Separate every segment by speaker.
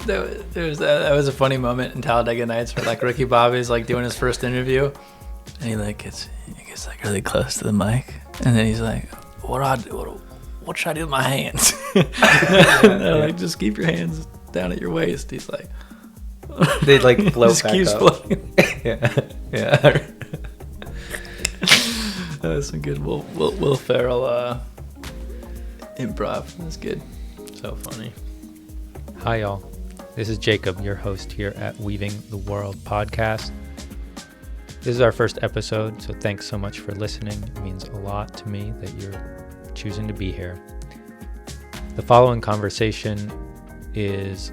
Speaker 1: That was a funny moment in Talladega Nights where like Ricky Bobby's like doing his first interview, and he gets like really close to the mic, and then he's like, "What should I do with my hands?" They're like, "Just keep your hands down at your waist." He's like,
Speaker 2: they like float
Speaker 1: just
Speaker 2: back
Speaker 1: keeps
Speaker 2: up.
Speaker 1: floating.
Speaker 2: Yeah.
Speaker 1: That's some good Will Ferrell improv. That's good. So funny.
Speaker 3: Hi, y'all. This is Jacob, your host here at Weaving the World podcast. This is our first episode, so thanks so much for listening. It means a lot to me that you're choosing to be here. The following conversation is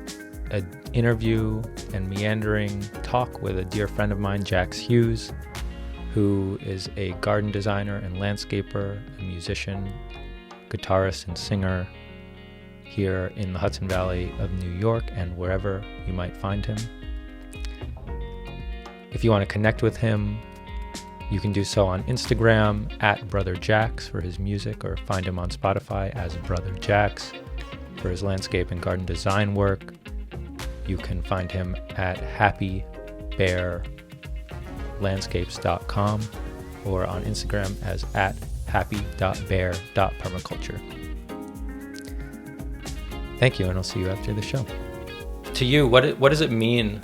Speaker 3: an interview and meandering talk with a dear friend of mine, Jax Hughes, who is a garden designer and landscaper, a musician, guitarist, and singer here in the Hudson Valley of New York and wherever you might find him. If you want to connect with him, you can do so on Instagram at Brother Jax for his music, or find him on Spotify as Brother Jax for his landscape and garden design work. You can find him at happybearlandscapes.com or on Instagram as at happy.bear.permaculture. Thank you, and I'll see you after the show. To you, what does it mean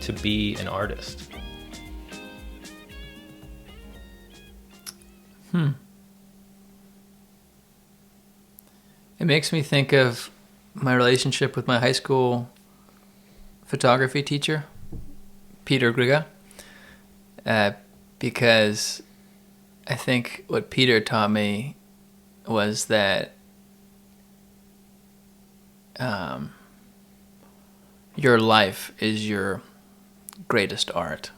Speaker 3: to be an artist?
Speaker 1: It makes me think of my relationship with my high school photography teacher, Peter Griga, because I think what Peter taught me was that your life is your greatest art.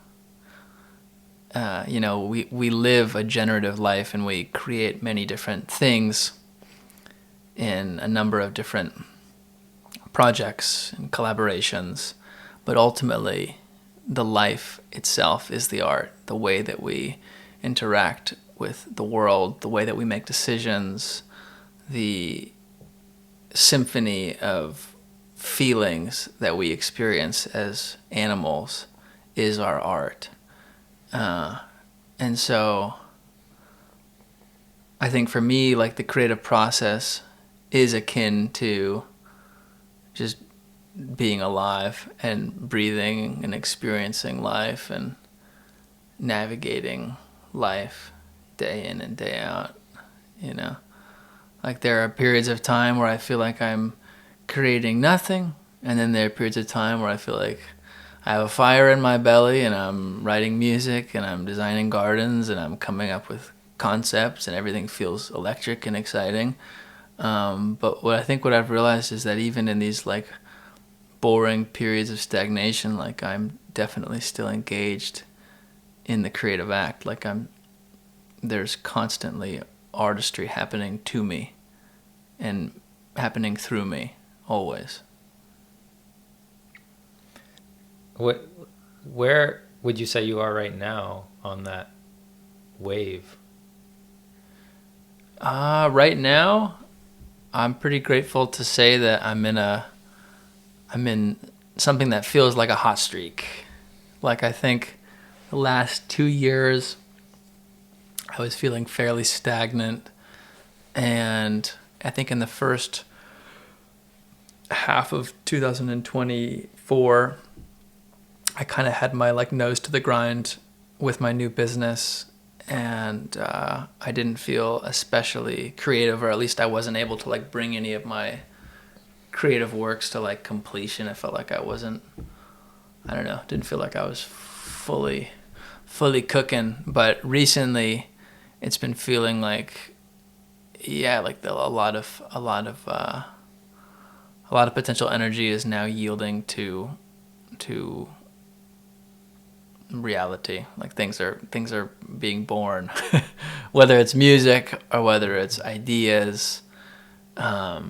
Speaker 1: We live a generative life, and we create many different things in a number of different projects and collaborations, but ultimately the life itself is the art, the way that we interact with the world, the way that we make decisions, the symphony of feelings that we experience as animals is our art. And so I think for me, like, the creative process is akin to just being alive and breathing and experiencing life and navigating life day in and day out, Like, there are periods of time where I feel like I'm creating nothing, and then there are periods of time where I feel like I have a fire in my belly and I'm writing music and I'm designing gardens and I'm coming up with concepts and everything feels electric and exciting. But what I've realized is that even in these like boring periods of stagnation, like, I'm definitely still engaged in the creative act. Like, there's constantly artistry happening to me and happening through me always.
Speaker 3: Where would you say you are right now on that wave?
Speaker 1: Right now, I'm pretty grateful to say that I'm in something that feels like a hot streak. Like, I think the last 2 years, I was feeling fairly stagnant, and I think in the first half of 2024, I kind of had my nose to the grind with my new business, and I didn't feel especially creative, or at least I wasn't able to bring any of my creative works to completion. I felt like I wasn't, didn't feel like I was fully cooking. But recently, it's been feeling a lot of potential energy is now yielding to reality. Like, things are being born, whether it's music or whether it's ideas, or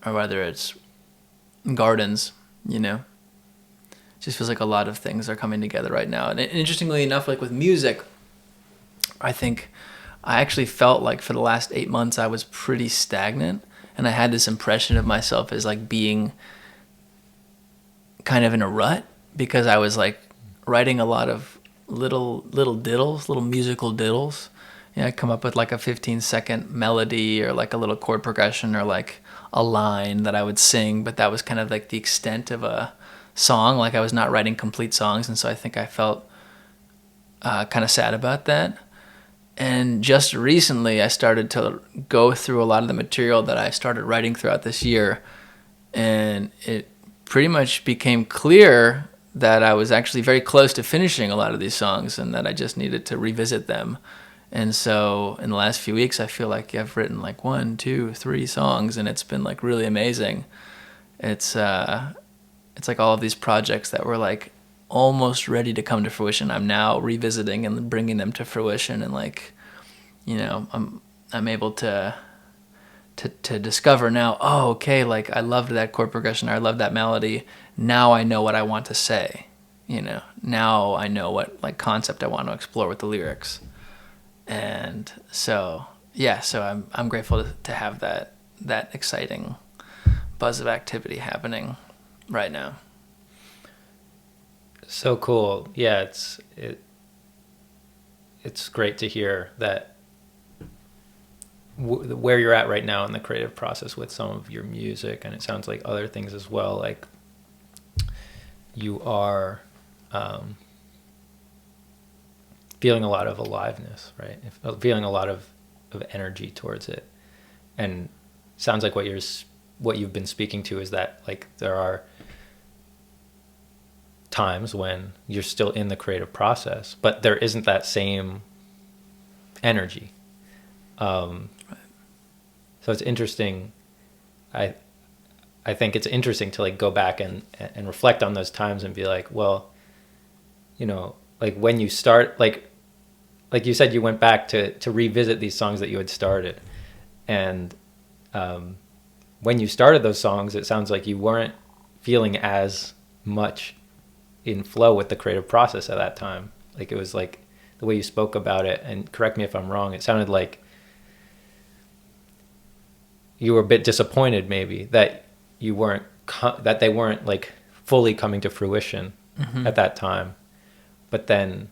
Speaker 1: whether it's gardens. It just feels like a lot of things are coming together right now. And interestingly enough, with music, I think I actually felt like for the last 8 months I was pretty stagnant, and I had this impression of myself as being kind of in a rut because I was like writing a lot of little diddles, little musical diddles. I'd come up with like a 15-second melody or like a little chord progression or like a line that I would sing, but that was kind of like the extent of a song. Like I was not writing complete songs, and so I think I felt kind of sad about that. And just recently I started to go through a lot of the material that I started writing throughout this year, and it pretty much became clear that I was actually very close to finishing a lot of these songs and that I just needed to revisit them. And so in the last few weeks, I feel like I've written like 1, 2, 3 songs, and it's been like really amazing. It's like all of these projects that were like almost ready to come to fruition, I'm now revisiting and bringing them to fruition, and like, I'm able to discover now, oh, okay, like I loved that chord progression, or I loved that melody. Now I know what I want to say. Now I know what like concept I want to explore with the lyrics. And so I'm grateful to have that exciting buzz of activity happening right now.
Speaker 3: So cool. Yeah, it's great to hear that where you're at right now in the creative process with some of your music, and it sounds like other things as well. Like you are feeling a lot of aliveness, right? Feeling a lot of energy towards it, and sounds like what you've been speaking to is that like there are times when you're still in the creative process, but there isn't that same energy. So it's interesting. I think it's interesting to like go back and reflect on those times and be like, well, like when you start, like you said, you went back to revisit these songs that you had started. And when you started those songs, it sounds like you weren't feeling as much in flow with the creative process at that time. Like it was like the way you spoke about it, and correct me if I'm wrong, it sounded like you were a bit disappointed maybe that you weren't that they weren't like fully coming to fruition at that time. But then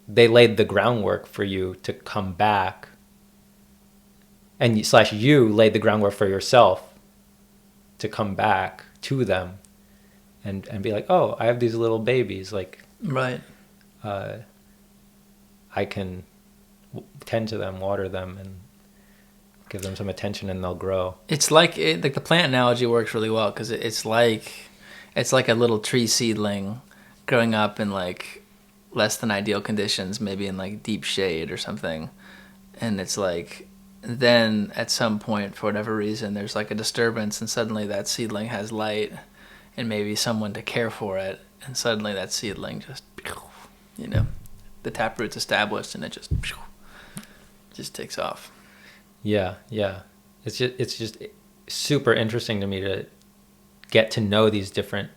Speaker 3: they laid the groundwork for you to come back, and you laid the groundwork for yourself to come back to them and be like, oh, I have these little babies, like,
Speaker 1: right.
Speaker 3: I can tend to them, water them, and give them some attention, and they'll grow.
Speaker 1: It's like the plant analogy works really well, because it's like a little tree seedling growing up in like less than ideal conditions, maybe in like deep shade or something, and it's like then at some point, for whatever reason, there's like a disturbance, and suddenly that seedling has light and maybe someone to care for it, and suddenly that seedling just, the taproot's established, and it just takes off.
Speaker 3: Yeah. It's just super interesting to me to get to know these different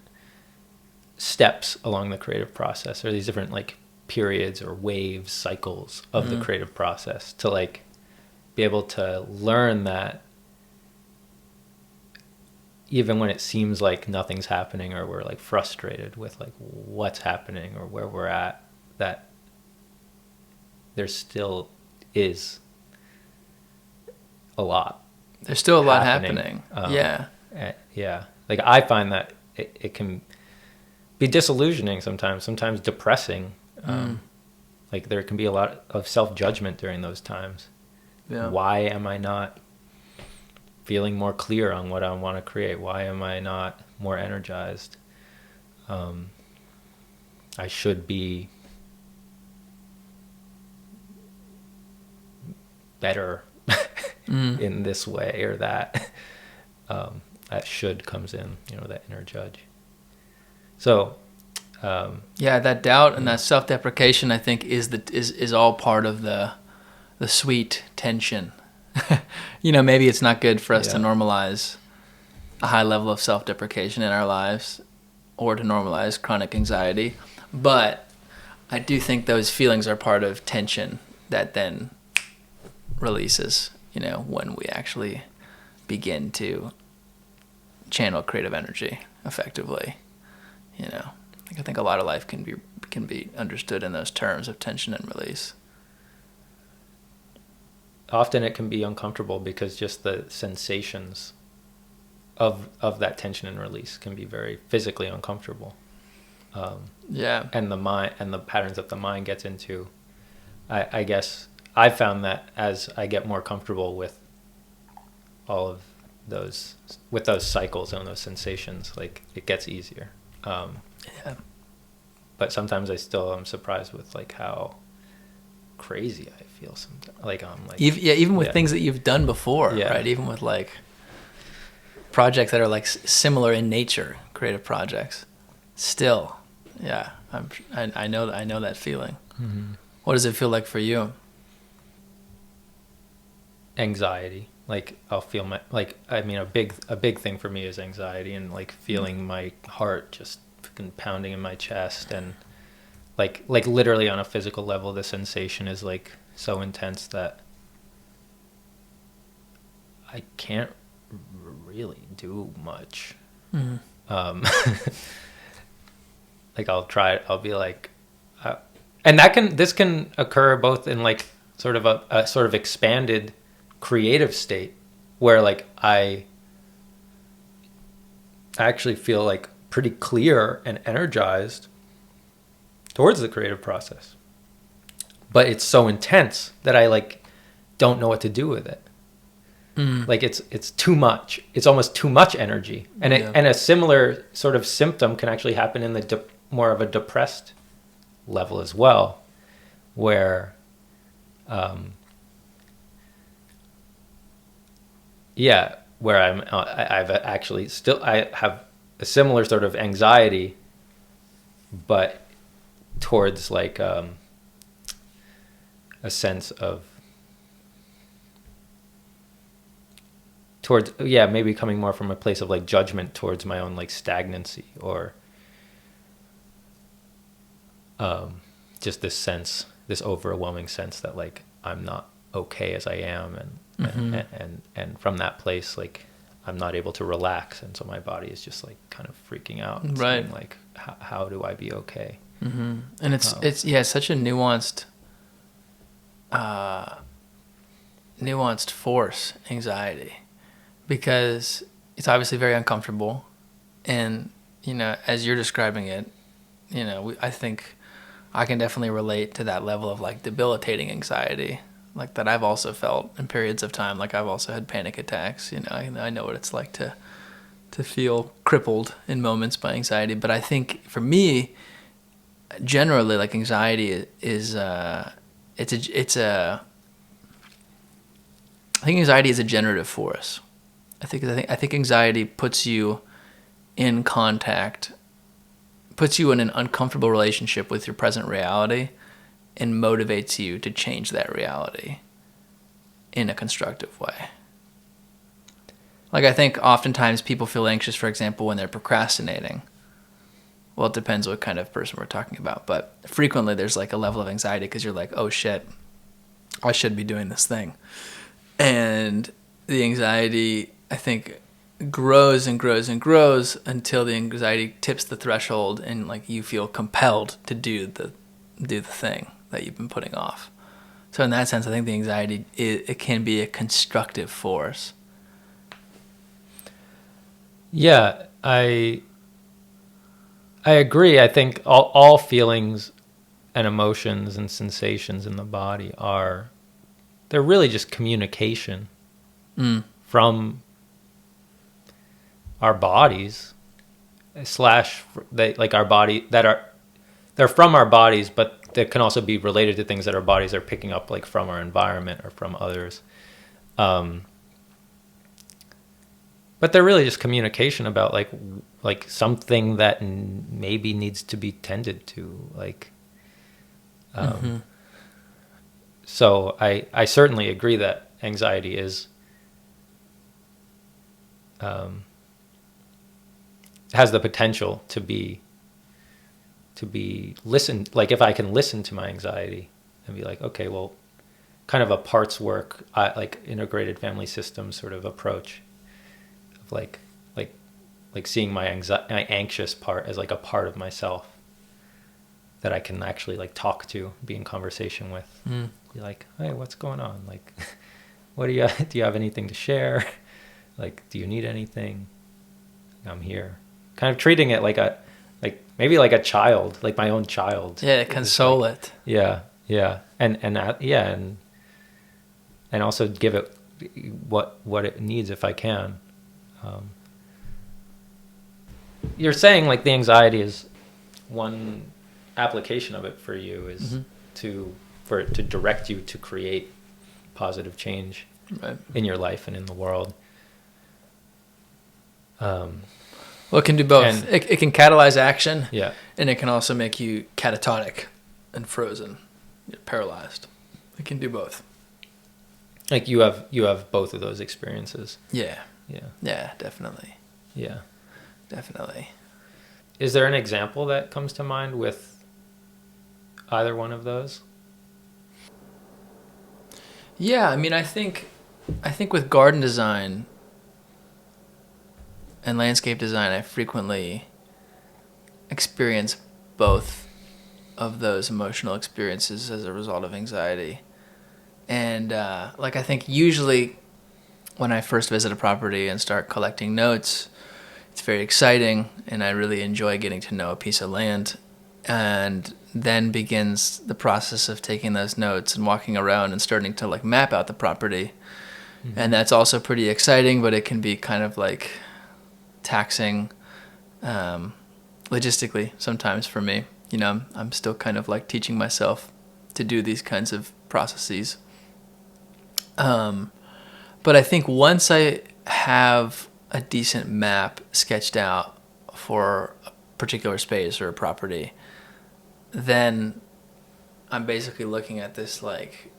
Speaker 3: steps along the creative process, or these different like periods or waves, cycles of the creative process, to like be able to learn that even when it seems like nothing's happening, or we're like frustrated with like what's happening or where we're at, that there still is a lot.
Speaker 1: There's still a lot happening. Yeah.
Speaker 3: Like I find that it can be disillusioning sometimes depressing. Like there can be a lot of self-judgment during those times. Yeah. Why am I not feeling more clear on what I want to create? Why am I not more energized? I should be better in this way or that. That should comes in, that inner judge. So,
Speaker 1: that doubt and that self-deprecation, I think, is all part of the sweet tension. Maybe it's not good for us to normalize a high level of self-deprecation in our lives, or to normalize chronic anxiety, but I do think those feelings are part of tension that then releases, when we actually begin to channel creative energy effectively. You know, like I think a lot of life can be understood in those terms of tension and release.
Speaker 3: Often it can be uncomfortable because just the sensations of that tension and release can be very physically uncomfortable. And the mind and the patterns that the mind gets into, I guess I found that as I get more comfortable with all of those cycles and those sensations, like it gets easier. But sometimes I still am surprised with like how crazy I feel sometimes. Like I'm like
Speaker 1: even with things that you've done before, right? Even with like projects that are like similar in nature, creative projects. Still, I know that feeling.
Speaker 3: Mm-hmm.
Speaker 1: What does it feel like for you?
Speaker 3: Anxiety. Like I'll feel a big thing for me is anxiety, and like feeling my heart just fucking pounding in my chest, and like literally on a physical level the sensation is like so intense that I can't really do much.
Speaker 1: Mm-hmm.
Speaker 3: Like I'll be like and this can occur both in like sort of a sort of expanded creative state where like I actually feel like pretty clear and energized towards the creative process, but it's so intense that I like don't know what to do with it. Like it's too much. It's almost too much energy, and a similar sort of symptom can actually happen in the more of a depressed level as well, where where I've actually still I have a similar sort of anxiety, but towards like a sense of towards maybe coming more from a place of like judgment towards my own like stagnancy, or just this overwhelming sense that like I'm not okay as I am, and from that place like I'm not able to relax, and so my body is just like kind of freaking out, and
Speaker 1: right?
Speaker 3: saying, like how do I be okay?
Speaker 1: Mm-hmm. And it's such a nuanced force, anxiety, because it's obviously very uncomfortable, and you know, as you're describing it, you know, I think I can definitely relate to that level of like debilitating anxiety, like that I've also felt in periods of time. Like I've also had panic attacks. You know, I know what it's like to feel crippled in moments by anxiety. But I think for me, generally, like anxiety is I think anxiety is a generative force. I think anxiety puts you in contact, puts you in an uncomfortable relationship with your present reality, and motivates you to change that reality in a constructive way. Like I think oftentimes people feel anxious, for example, when they're procrastinating. Well, it depends what kind of person we're talking about, but frequently there's like a level of anxiety because you're like, oh shit, I should be doing this thing. And the anxiety, I think, grows and grows and grows until the anxiety tips the threshold and like you feel compelled to do the thing that you've been putting off. So in that sense, I think the anxiety it can be a constructive force.
Speaker 3: Yeah, I agree. I think all feelings and emotions and sensations in the body they're really just communication from our bodies our body they're from our bodies, but they can also be related to things that our bodies are picking up, like from our environment or from others. But they're really just communication about like something that maybe needs to be tended to, like. So I certainly agree that anxiety is has the potential to be listened. Like if I can listen to my anxiety and be like, okay, well, kind of a parts work, like integrated family system sort of approach of like
Speaker 2: like seeing my anxious part as like a part of myself that I can actually like talk to, be in conversation with. Be like, hey, what's going on? Like, what do you have anything to share? Like, do you need anything? I'm here. Kind of treating it like maybe like a child, like my own child.
Speaker 1: Yeah, console it.
Speaker 2: Yeah, and also give it what it needs if I can. You're saying like the anxiety is one application of it for you is for it to direct you to create positive change in your life and in the world.
Speaker 1: Well, it can do both. It can catalyze action,
Speaker 2: yeah,
Speaker 1: and it can also make you catatonic and frozen, paralyzed. It can do both.
Speaker 2: Like you have both of those experiences.
Speaker 1: Yeah,
Speaker 2: yeah,
Speaker 1: definitely.
Speaker 2: Yeah,
Speaker 1: definitely.
Speaker 2: Is there an example that comes to mind with either one of those?
Speaker 1: Yeah, I mean, I think with garden design and landscape design, I frequently experience both of those emotional experiences as a result of anxiety. And I think usually when I first visit a property and start collecting notes, it's very exciting, and I really enjoy getting to know a piece of land. And then begins the process of taking those notes and walking around and starting to like map out the property. And that's also pretty exciting, but it can be kind of like taxing logistically sometimes for me. I'm still kind of like teaching myself to do these kinds of processes. But I think once I have a decent map sketched out for a particular space or a property, then I'm basically looking at this like,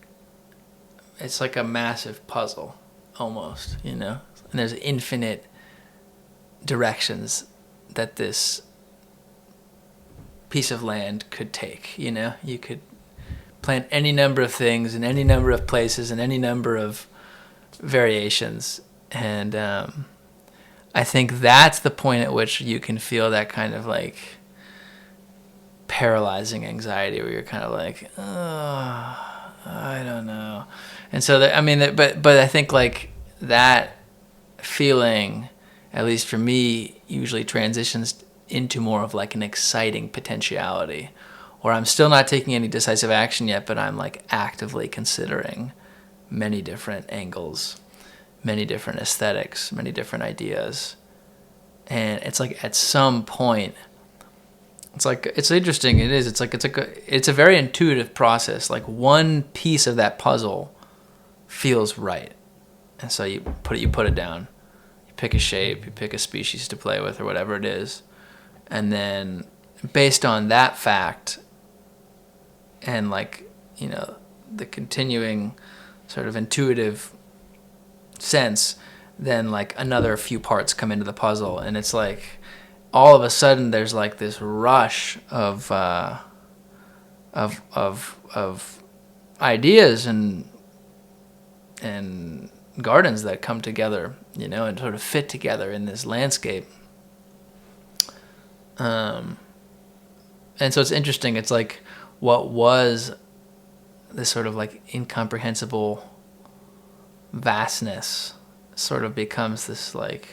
Speaker 1: it's like a massive puzzle almost, and there's infinite directions that this piece of land could take. You could plant any number of things in any number of places and any number of variations. And I think that's the point at which you can feel that kind of like paralyzing anxiety where you're kind of like, oh, I don't know. And so but I think like that feeling, at least for me, usually transitions into more of like an exciting potentiality, where I'm still not taking any decisive action yet, but I'm like actively considering many different angles, many different aesthetics, many different ideas. And it's like at some point, it's interesting. It's a very intuitive process. Like one piece of that puzzle feels right, and so you put it down. You pick a shape, you pick a species to play with, or whatever it is, and then based on that fact, and the continuing sort of intuitive sense, then like another few parts come into the puzzle, and it's like all of a sudden there's like this rush of ideas and gardens that come together, and sort of fit together in this landscape. And so it's interesting. It's like what was this sort of like incomprehensible vastness sort of becomes this like,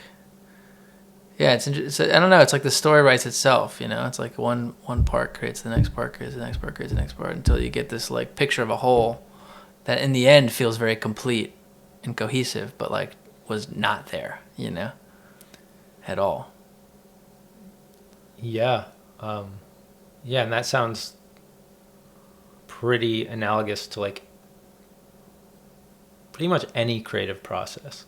Speaker 1: yeah, it's I don't know. It's like the story writes itself, It's like one part creates the next part, creates the next part, creates the next part, until you get this like picture of a whole that in the end feels very complete and cohesive, but like was not there, at all.
Speaker 2: Yeah. Yeah, and that sounds pretty analogous to like pretty much any creative process.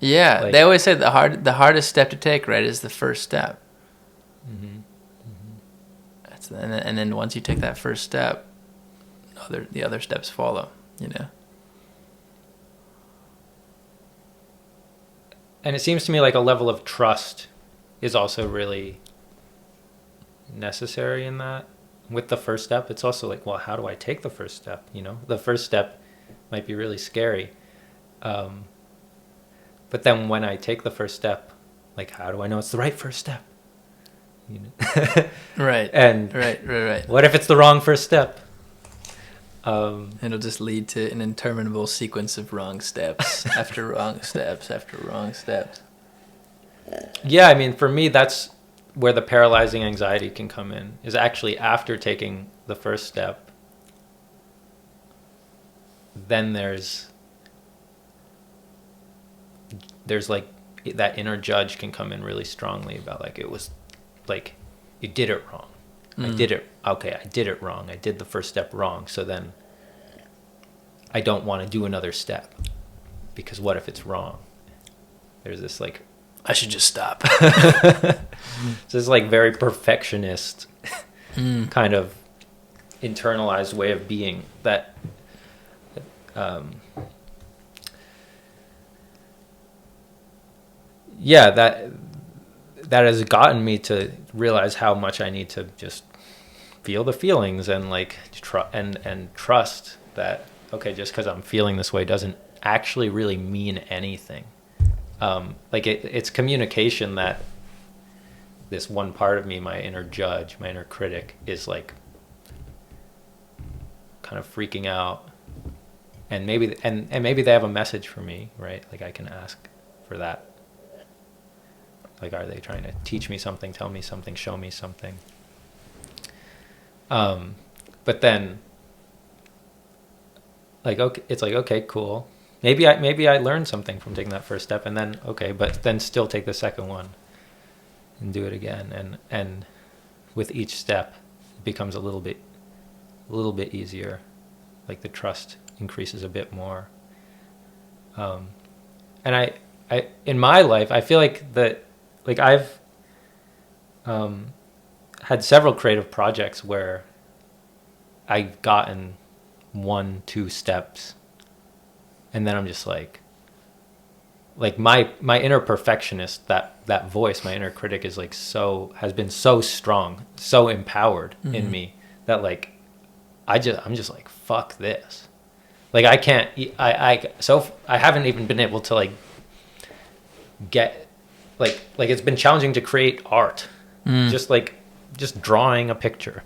Speaker 1: Yeah,
Speaker 2: like,
Speaker 1: they always say the hardest step to take, right, is the first step.
Speaker 2: Mm-hmm.
Speaker 1: Mm-hmm. And then once you take that first step, the other steps follow,
Speaker 2: And it seems to me like a level of trust is also really necessary in that. With the first step, it's also like, well, how do I take the first step? The first step might be really scary. But then when I take the first step, Like, how do I know it's the right first step? You know?
Speaker 1: Right.
Speaker 2: And
Speaker 1: Right.
Speaker 2: what if it's the wrong first step?
Speaker 1: It'll just lead to an interminable sequence of wrong steps after wrong steps after wrong steps.
Speaker 2: Yeah, I mean, for me, that's where the paralyzing anxiety can come in, is actually after taking the first step. Then there's like that inner judge can come in really strongly about like, it was like, you did it wrong. I did it wrong. I did the first step wrong. So then I don't want to do another step because what if it's wrong? There's this like,
Speaker 1: I should just stop.
Speaker 2: it's this like very perfectionist kind of internalized way of being that that has gotten me to realize how much I need to just feel the feelings and like and trust that, okay, just because I'm feeling this way doesn't actually really mean anything. Like it's communication that this one part of me, my inner judge, my inner critic, is like kind of freaking out, and maybe they have a message for me, right? Like I can ask for that. Like, are they trying to teach me something, tell me something, show me something? But then, like, okay, it's like, okay, cool. Maybe I learned something from taking that first step, and then okay, but then still take the second one and do it again, and with each step, it becomes a little bit easier. Like the trust increases a bit more. And I in my life, I feel like that. Like I've had several creative projects where I've gotten 1-2 steps, and then I'm just like my inner perfectionist, that voice, my inner critic is like has been so strong, so empowered in me that like I'm just like, fuck this. Like I can't, I haven't even been able to like get. Like it's been challenging to create art, just drawing a picture,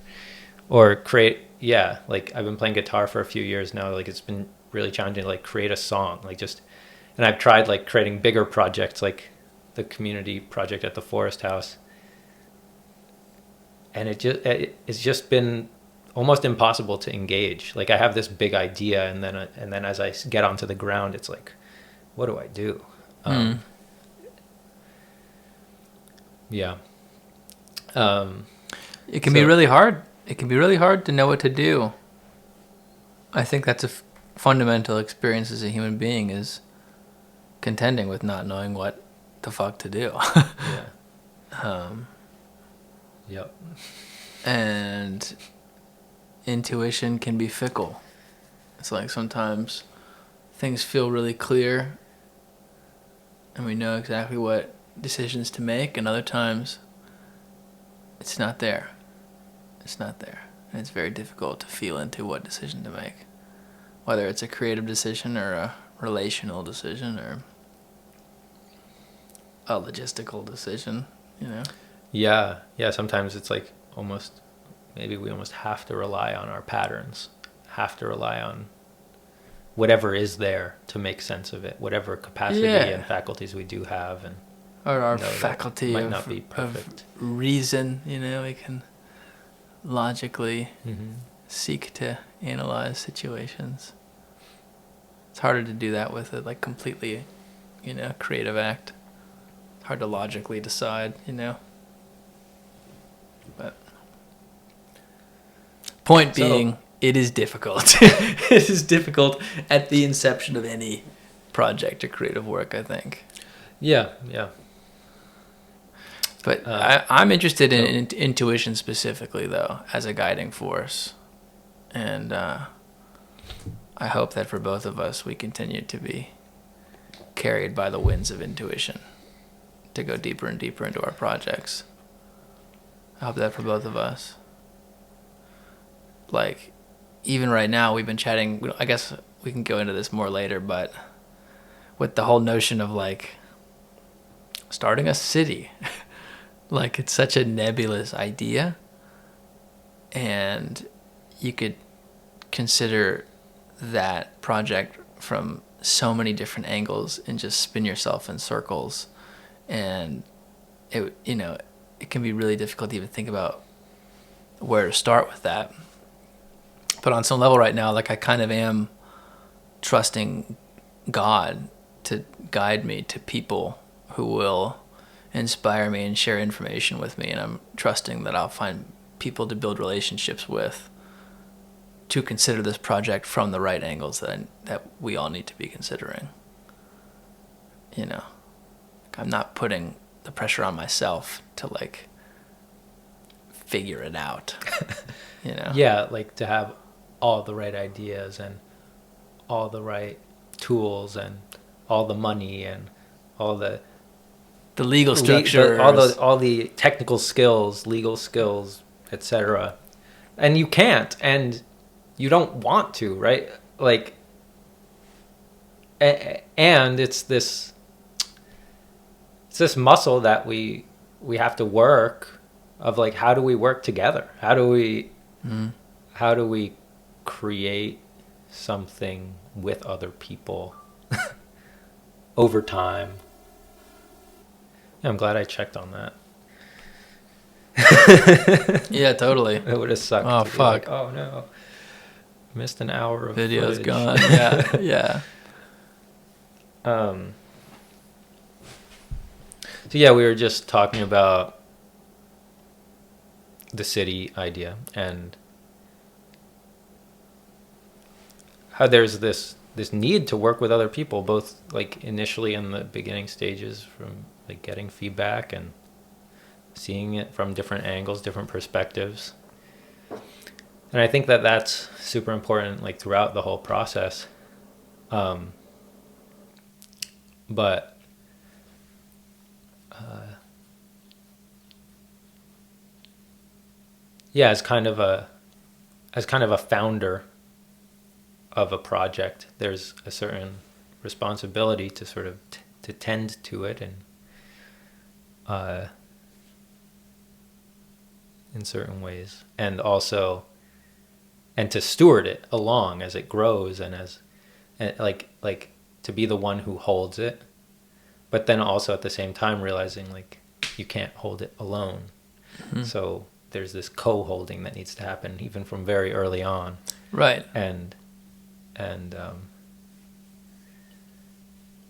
Speaker 2: or create. Yeah, like I've been playing guitar for a few years now. Like it's been really challenging to like create a song. And I've tried like creating bigger projects, like the community project at the Forest House, and it's just been almost impossible to engage. Like I have this big idea, and then as I get onto the ground, it's like, what do I do? Yeah.
Speaker 1: It can be really hard. It can be really hard to know what to do. I think that's a fundamental experience as a human being, is contending with not knowing what the fuck to do.
Speaker 2: Yeah. Yep.
Speaker 1: And intuition can be fickle. It's like sometimes things feel really clear and we know exactly what decisions to make, and other times it's not there. And it's very difficult to feel into what decision to make, whether it's a creative decision or a relational decision or a logistical decision, you know?
Speaker 2: Yeah. Sometimes it's like maybe we almost have to rely on our patterns, have to rely on whatever is there to make sense of it, whatever capacity and faculties we do have, and
Speaker 1: or our faculty
Speaker 2: might not be perfect.
Speaker 1: Of reason, you know, we can logically seek to analyze situations. It's harder to do that with a like completely, you know, creative act. It's hard to logically decide, you know. But point being, it is difficult. It is difficult at the inception of any project or creative work, I think.
Speaker 2: Yeah.
Speaker 1: But I'm interested in intuition specifically, though, as a guiding force. And I hope that for both of us, we continue to be carried by the winds of intuition to go deeper and deeper into our projects. I hope that for both of us. Like, even right now, we've been chatting, I guess we can go into this more later, but with the whole notion of, like, starting a city. Like, it's such a nebulous idea, and you could consider that project from so many different angles and just spin yourself in circles, and it can be really difficult to even think about where to start with that. But on some level right now, like, I kind of am trusting God to guide me to people who will inspire me and share information with me, and I'm trusting that I'll find people to build relationships with to consider this project from the right angles that we all need to be considering. I'm not putting the pressure on myself to, like, figure it out.
Speaker 2: Yeah, like to have all the right ideas and all the right tools and all the money and all the
Speaker 1: legal structure,
Speaker 2: all the technical skills, legal skills, etc. And you can't, and you don't want to, right? Like, and it's this muscle that we have to work, of like, how do we work together? How do we create something with other people over time? Yeah, I'm glad I checked on that.
Speaker 1: Yeah, totally.
Speaker 2: It would have sucked.
Speaker 1: Oh,
Speaker 2: to be
Speaker 1: fuck.
Speaker 2: like, oh no, missed an hour of
Speaker 1: Video's
Speaker 2: footage.
Speaker 1: gone. Yeah.
Speaker 2: So yeah, we were just talking about the city idea and how there's this need to work with other people, both like initially in the beginning stages, from like getting feedback and seeing it from different angles, different perspectives. And I think that that's super important, like, throughout the whole process. But yeah, as kind of a founder of a project, there's a certain responsibility to sort of to tend to it and in certain ways, and also to steward it along as it grows, and like to be the one who holds it, but then also at the same time realizing, like, you can't hold it alone. Mm-hmm. So there's this co-holding that needs to happen even from very early on.
Speaker 1: Right.
Speaker 2: And I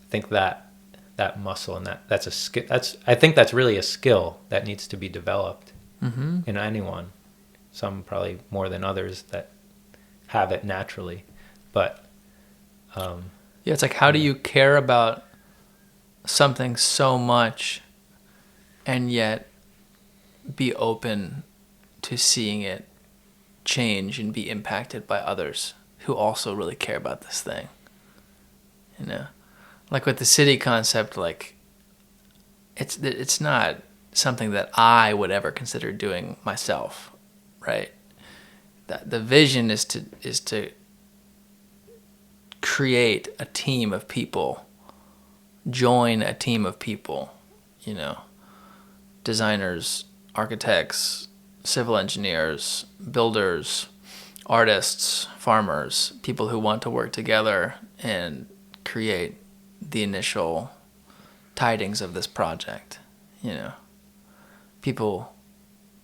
Speaker 2: think that muscle and that's a skill. I think that's really a skill that needs to be developed in anyone. Some probably more than others that have it naturally, but
Speaker 1: yeah, it's like, how do you care about something so much and yet be open to seeing it change and be impacted by others who also really care about this thing? Like with the city concept, like, it's not something that I would ever consider doing myself, right? The vision is to create a team of people, join a team of people, designers, architects, civil engineers, builders, artists, farmers, people who want to work together and create the initial tidings of this project. People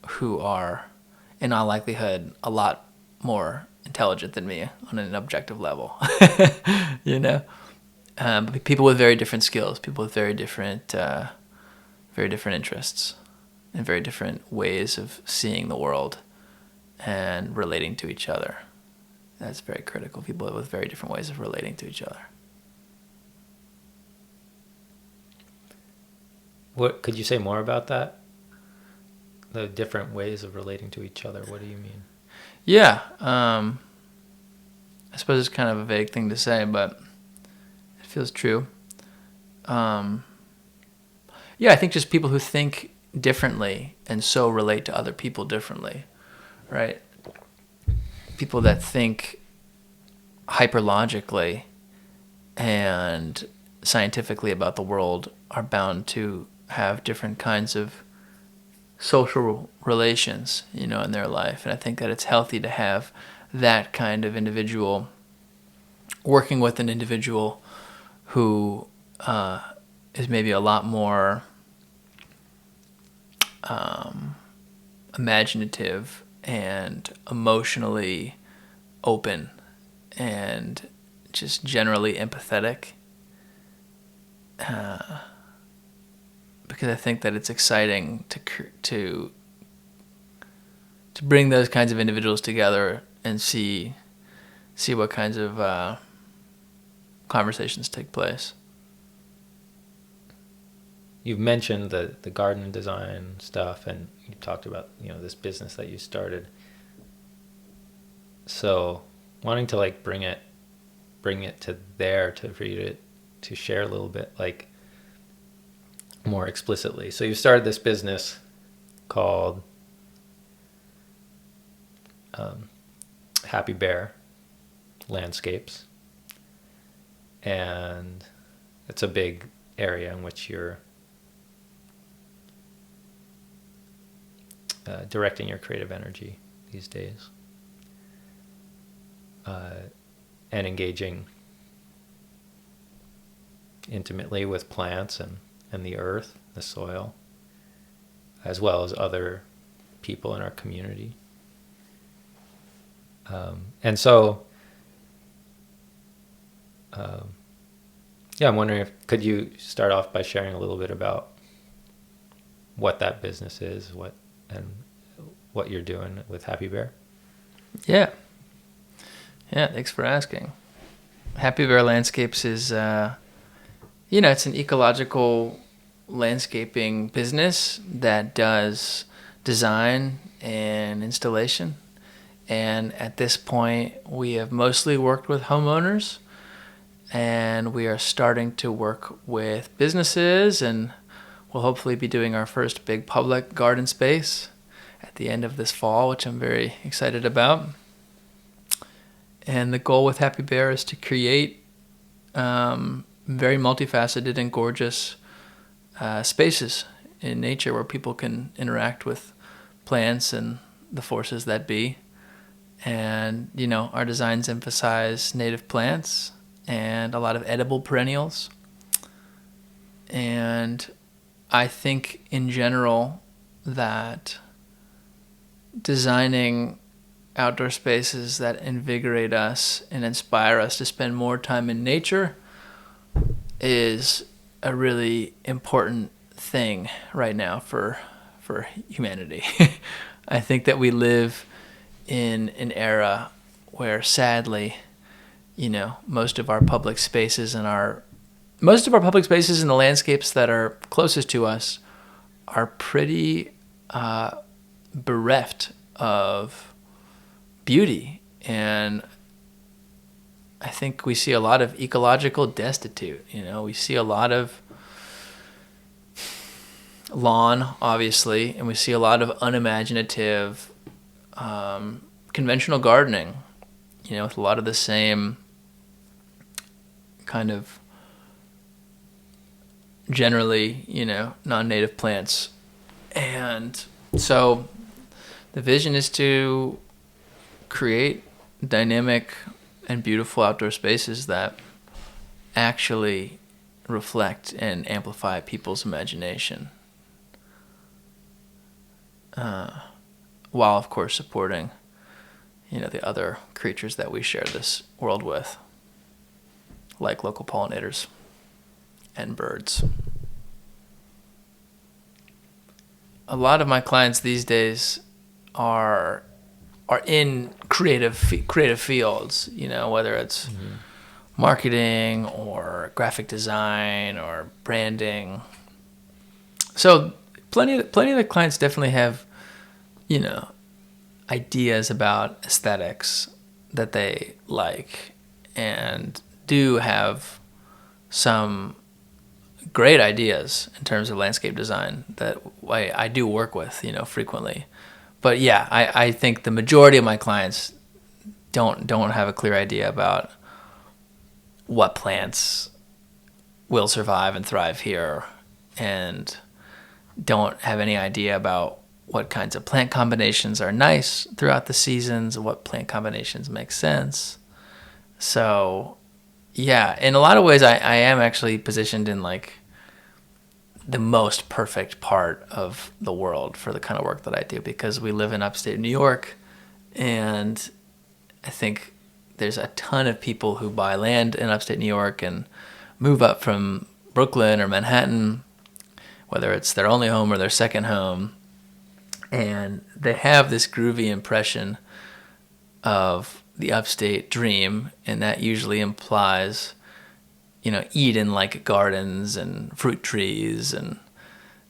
Speaker 1: who are, in all likelihood, a lot more intelligent than me on an objective level. People with very different skills, people with very different interests, and very different ways of seeing the world and relating to each other. That's very critical. People with very different ways of relating to each other.
Speaker 2: What could you say more about that? The different ways of relating to each other. What do you mean?
Speaker 1: Yeah, I suppose it's kind of a vague thing to say, but it feels true. Yeah, I think just people who think differently and so relate to other people differently, right? People that think hyperlogically and scientifically about the world are bound to have different kinds of social relations, in their life. And I think that it's healthy to have that kind of individual working with an individual who is maybe a lot more imaginative and emotionally open and just generally empathetic. Because I think that it's exciting to bring those kinds of individuals together and see what kinds of conversations take place.
Speaker 2: You've mentioned the garden design stuff, and you talked about this business that you started. So, wanting to like bring it to there for you to share a little bit like more explicitly. So you started this business called Happy Bear Landscapes, and it's a big area in which you're directing your creative energy these days, and engaging intimately with plants and the earth, the soil, as well as other people in our community. And so, I'm wondering could you start off by sharing a little bit about what that business is, what you're doing with Happy Bear?
Speaker 1: Yeah, thanks for asking. Happy Bear Landscapes is, it's an ecological landscaping business that does design and installation. And at this point, we have mostly worked with homeowners, and we are starting to work with businesses, and we'll hopefully be doing our first big public garden space at the end of this fall, which I'm very excited about. And the goal with Happy Bear is to create very multifaceted and gorgeous spaces in nature where people can interact with plants and the forces that be. And, our designs emphasize native plants and a lot of edible perennials. And I think in general that designing outdoor spaces that invigorate us and inspire us to spend more time in nature is a really important thing right now for humanity. I think that we live in an era where, sadly, most of our public spaces and the landscapes that are closest to us are pretty bereft of beauty. And I think we see a lot of ecological destitute. We see a lot of lawn, obviously, and we see a lot of unimaginative conventional gardening, with a lot of the same kind of generally, non-native plants. And so the vision is to create dynamic and beautiful outdoor spaces that actually reflect and amplify people's imagination, while of course supporting the other creatures that we share this world with, like local pollinators and birds. A lot of my clients these days are in creative fields, whether it's marketing or graphic design or branding. So plenty of the clients definitely have, ideas about aesthetics that they like, and do have some great ideas in terms of landscape design that I do work with, frequently. But yeah, I think the majority of my clients don't have a clear idea about what plants will survive and thrive here, and don't have any idea about what kinds of plant combinations are nice throughout the seasons, what plant combinations make sense. So, yeah, in a lot of ways, I am actually positioned in like the most perfect part of the world for the kind of work that I do, because we live in upstate New York, and I think there's a ton of people who buy land in upstate New York and move up from Brooklyn or Manhattan, whether it's their only home or their second home, and they have this groovy impression of the upstate dream, and that usually implies, Eden-like gardens and fruit trees and,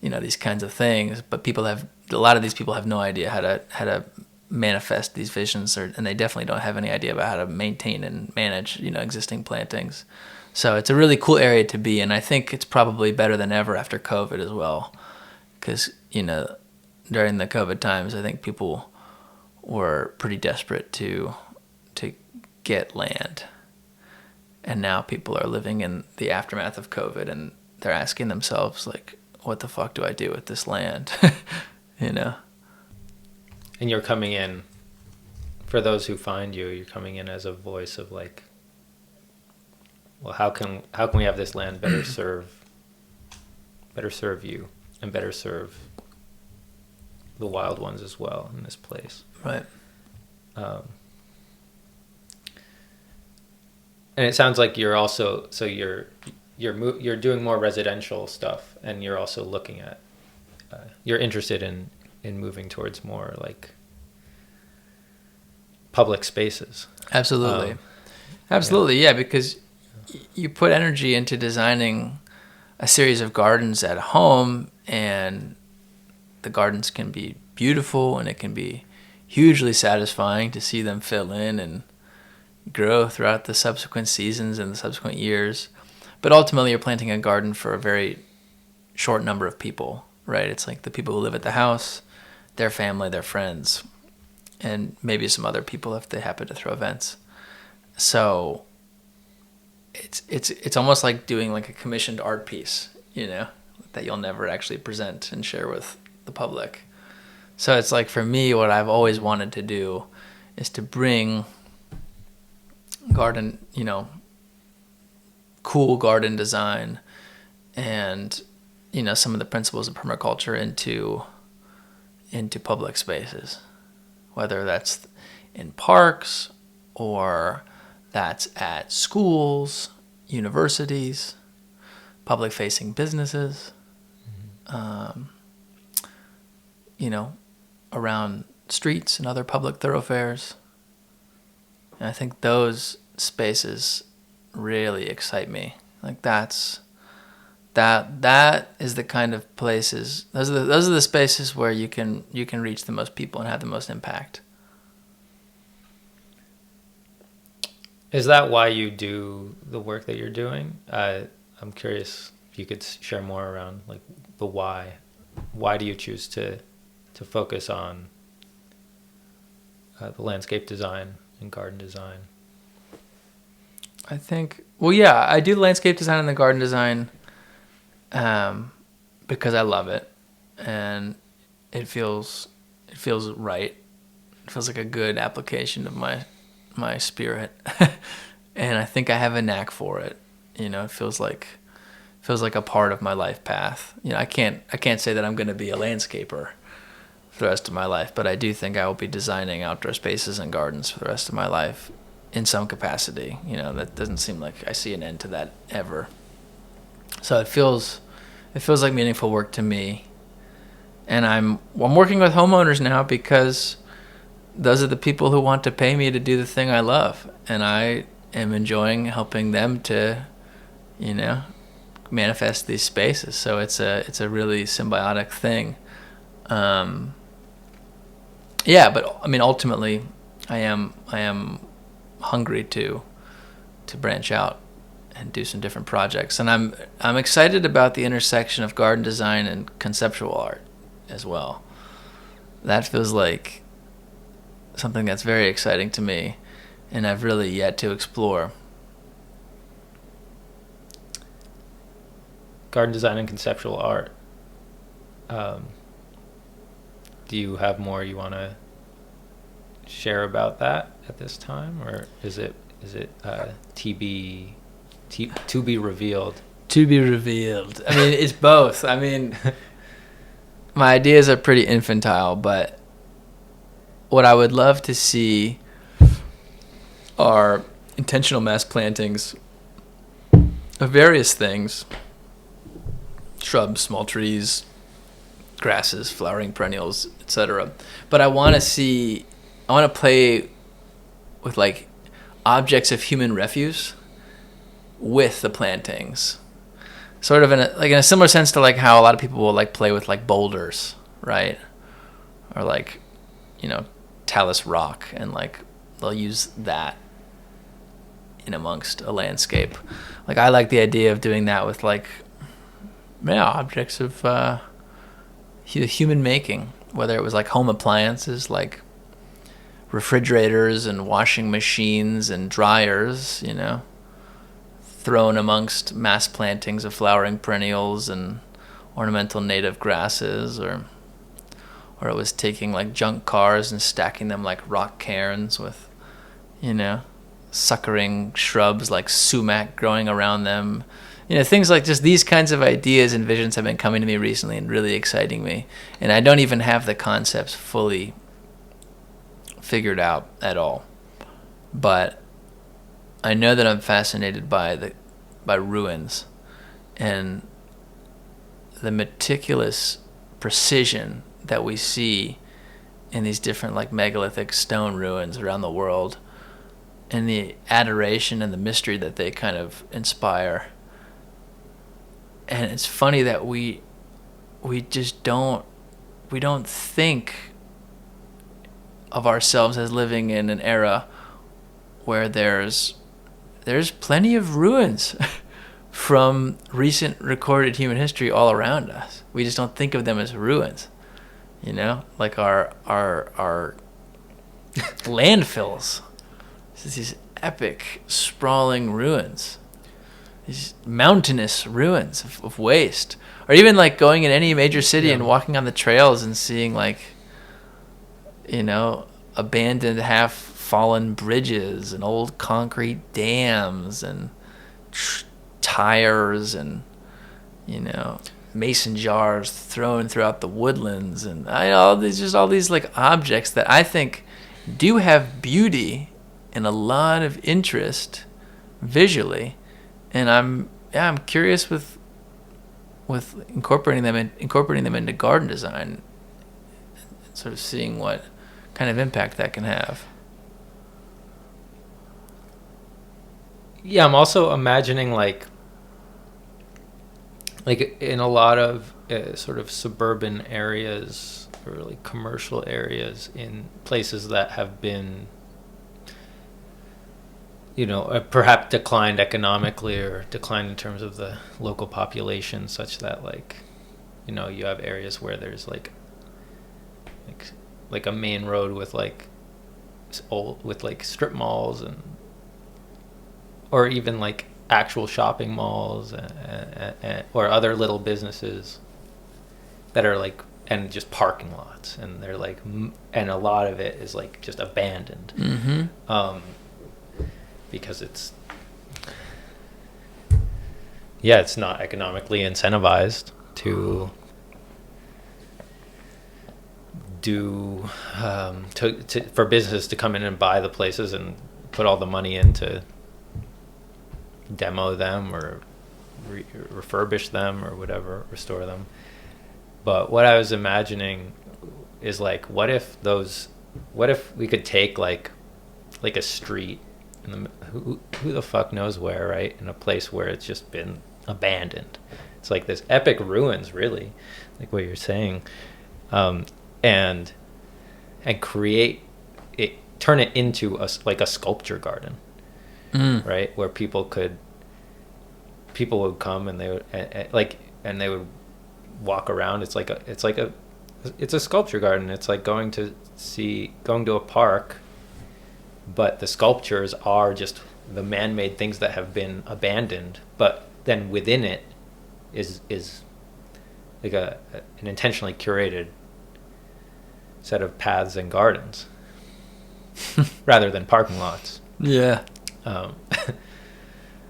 Speaker 1: these kinds of things. But a lot of these people have no idea how to manifest these visions, and they definitely don't have any idea about how to maintain and manage, existing plantings. So it's a really cool area to be in. I think it's probably better than ever after COVID as well, because, during the COVID times, I think people were pretty desperate to get land. And now people are living in the aftermath of COVID, and they're asking themselves, like, what the fuck do I do with this land?
Speaker 2: And you're coming in, for those who find you, you're coming in as a voice of like, well, how can we have this land better serve you and better serve the wild ones as well in this place.
Speaker 1: Right.
Speaker 2: And it sounds like you're also, so you're doing more residential stuff, and you're also looking at, you're interested in moving towards more like public spaces.
Speaker 1: Absolutely. Yeah, because you put energy into designing a series of gardens at home, and the gardens can be beautiful, and it can be hugely satisfying to see them fill in and grow throughout the subsequent seasons and the subsequent years. But ultimately, you're planting a garden for a very short number of people, right? It's like the people who live at the house, their family, their friends, and maybe some other people if they happen to throw events. So it's almost like doing like a commissioned art piece, that you'll never actually present and share with the public. So it's like, for me, what I've always wanted to do is to bring garden, cool garden design and, some of the principles of permaculture into public spaces, whether that's in parks or that's at schools, universities, public-facing businesses, around streets and other public thoroughfares. And I think those spaces really excite me. Like that is the kind of places. Those are the spaces where you can reach the most people and have the most impact.
Speaker 2: Is that why you do the work that you're doing? I'm curious if you could share more around like the why. Why do you choose to focus on the landscape design and garden design?
Speaker 1: I think, I do landscape design and the garden design because I love it, and it feels right. It feels like a good application of my spirit, and I think I have a knack for it. It feels like a part of my life path. I can't say that I'm going to be a landscaper for the rest of my life, but I do think I will be designing outdoor spaces and gardens for the rest of my life in some capacity. That doesn't seem like I see an end to that ever. So it feels like meaningful work to me. And I'm working with homeowners now because those are the people who want to pay me to do the thing I love, and I am enjoying helping them to, manifest these spaces. So it's a really symbiotic thing. But I mean, ultimately, I am hungry to branch out and do some different projects, and I'm excited about the intersection of garden design and conceptual art as well. That feels like something that's very exciting to me, and I've really yet to explore.
Speaker 2: Garden design and conceptual art. Do you have more you want to share about that at this time, or is it to be revealed?
Speaker 1: To be revealed. I mean, it's both. I mean, my ideas are pretty infantile, but what I would love to see are intentional mass plantings of various things: shrubs, small trees, grasses, flowering perennials, etc. But I want to play with like objects of human refuse with the plantings, sort of in a similar sense to like how a lot of people will like play with like boulders, right? Or like, talus rock, and like they'll use that in amongst a landscape. Like I like the idea of doing that with like objects of human making, whether it was like home appliances like refrigerators and washing machines and dryers, thrown amongst mass plantings of flowering perennials and ornamental native grasses, or it was taking like junk cars and stacking them like rock cairns with, suckering shrubs like sumac growing around them. Things like just these kinds of ideas and visions have been coming to me recently and really exciting me. And I don't even have the concepts fully figured out at all. But I know that I'm fascinated by ruins and the meticulous precision that we see in these different like megalithic stone ruins around the world, and the adoration and the mystery that they kind of inspire. And it's funny that we just don't think of ourselves as living in an era where there's plenty of ruins from recent recorded human history all around us. We just don't think of them as ruins, like our landfills. These epic, sprawling ruins, these mountainous ruins of waste, or even like going in any major city and walking on the trails and seeing like, abandoned half-fallen bridges and old concrete dams and tires and, mason jars thrown throughout the woodlands, and all these like objects that I think do have beauty and a lot of interest visually, and I'm curious with incorporating them into garden design, and sort of seeing what kind of impact that can have.
Speaker 2: Yeah, I'm also imagining like in a lot of sort of suburban areas or like commercial areas in places that have been, perhaps declined economically or declined in terms of the local population, such that like, you have areas where there's like a main road with like strip malls or even like actual shopping malls or other little businesses that are like, and just parking lots, and they're like, and a lot of it is like just abandoned. Mm-hmm. Because it's not economically incentivized to do for businesses to come in and buy the places and put all the money in to demo them or refurbish them or whatever, restore them. But what I was imagining is like, what if we could take like a street, who the fuck knows where, right? In a place where it's just been abandoned. It's like this epic ruins, really, like what you're saying, and create it, turn it into a sculpture garden, right? Where people would come and they would and they would walk around. It's a sculpture garden. It's like going to a park. But the sculptures are just the man-made things that have been abandoned. But then within it is like an intentionally curated set of paths and gardens rather than parking lots.
Speaker 1: Yeah.
Speaker 2: Um,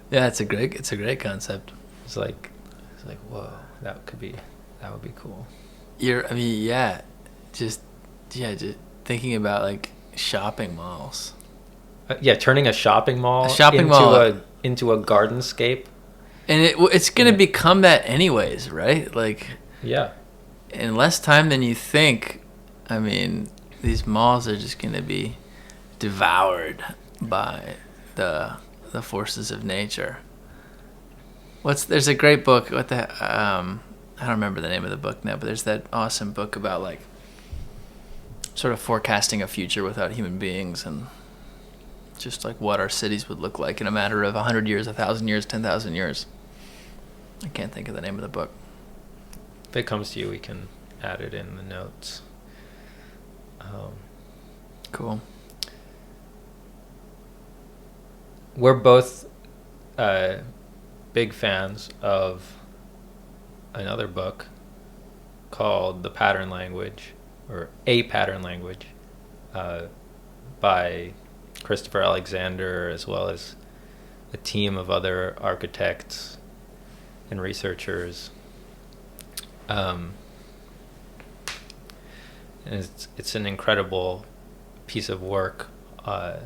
Speaker 1: Yeah, it's a great concept.
Speaker 2: it's like whoa, that would be cool.
Speaker 1: Just thinking about like shopping malls.
Speaker 2: Turning a shopping mall into a gardenscape.
Speaker 1: And it's going to become that anyways, right? Like,
Speaker 2: yeah,
Speaker 1: in less time than you think. I mean, these malls are just going to be devoured by the forces of nature. There's a great book. I don't remember the name of the book now, but there's that awesome book about like sort of forecasting a future without human beings and just like what our cities would look like in a matter of 100 years, 1,000 years, 10,000 years. I can't think of the name of the book.
Speaker 2: If it comes to you, we can add it in the notes.
Speaker 1: Cool.
Speaker 2: We're both big fans of another book called The Pattern Language, or A Pattern Language, by Christopher Alexander, as well as a team of other architects and researchers. And it's an incredible piece of work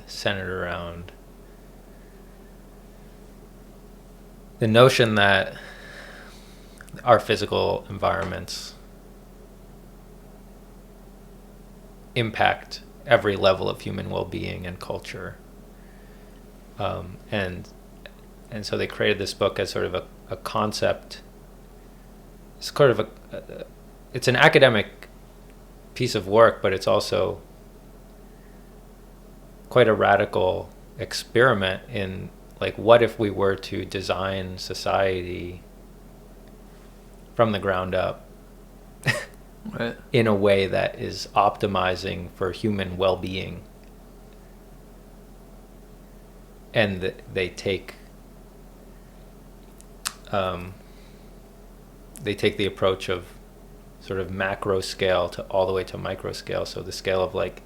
Speaker 2: centered around the notion that our physical environments impact every level of human well-being and culture, and so they created this book as sort of a concept. It's sort of it's an academic piece of work, but it's also quite a radical experiment in like, what if we were to design society from the ground up
Speaker 1: Right.
Speaker 2: in a way that is optimizing for human well-being, and they take the approach of sort of macro scale to all the way to micro scale. So the scale of like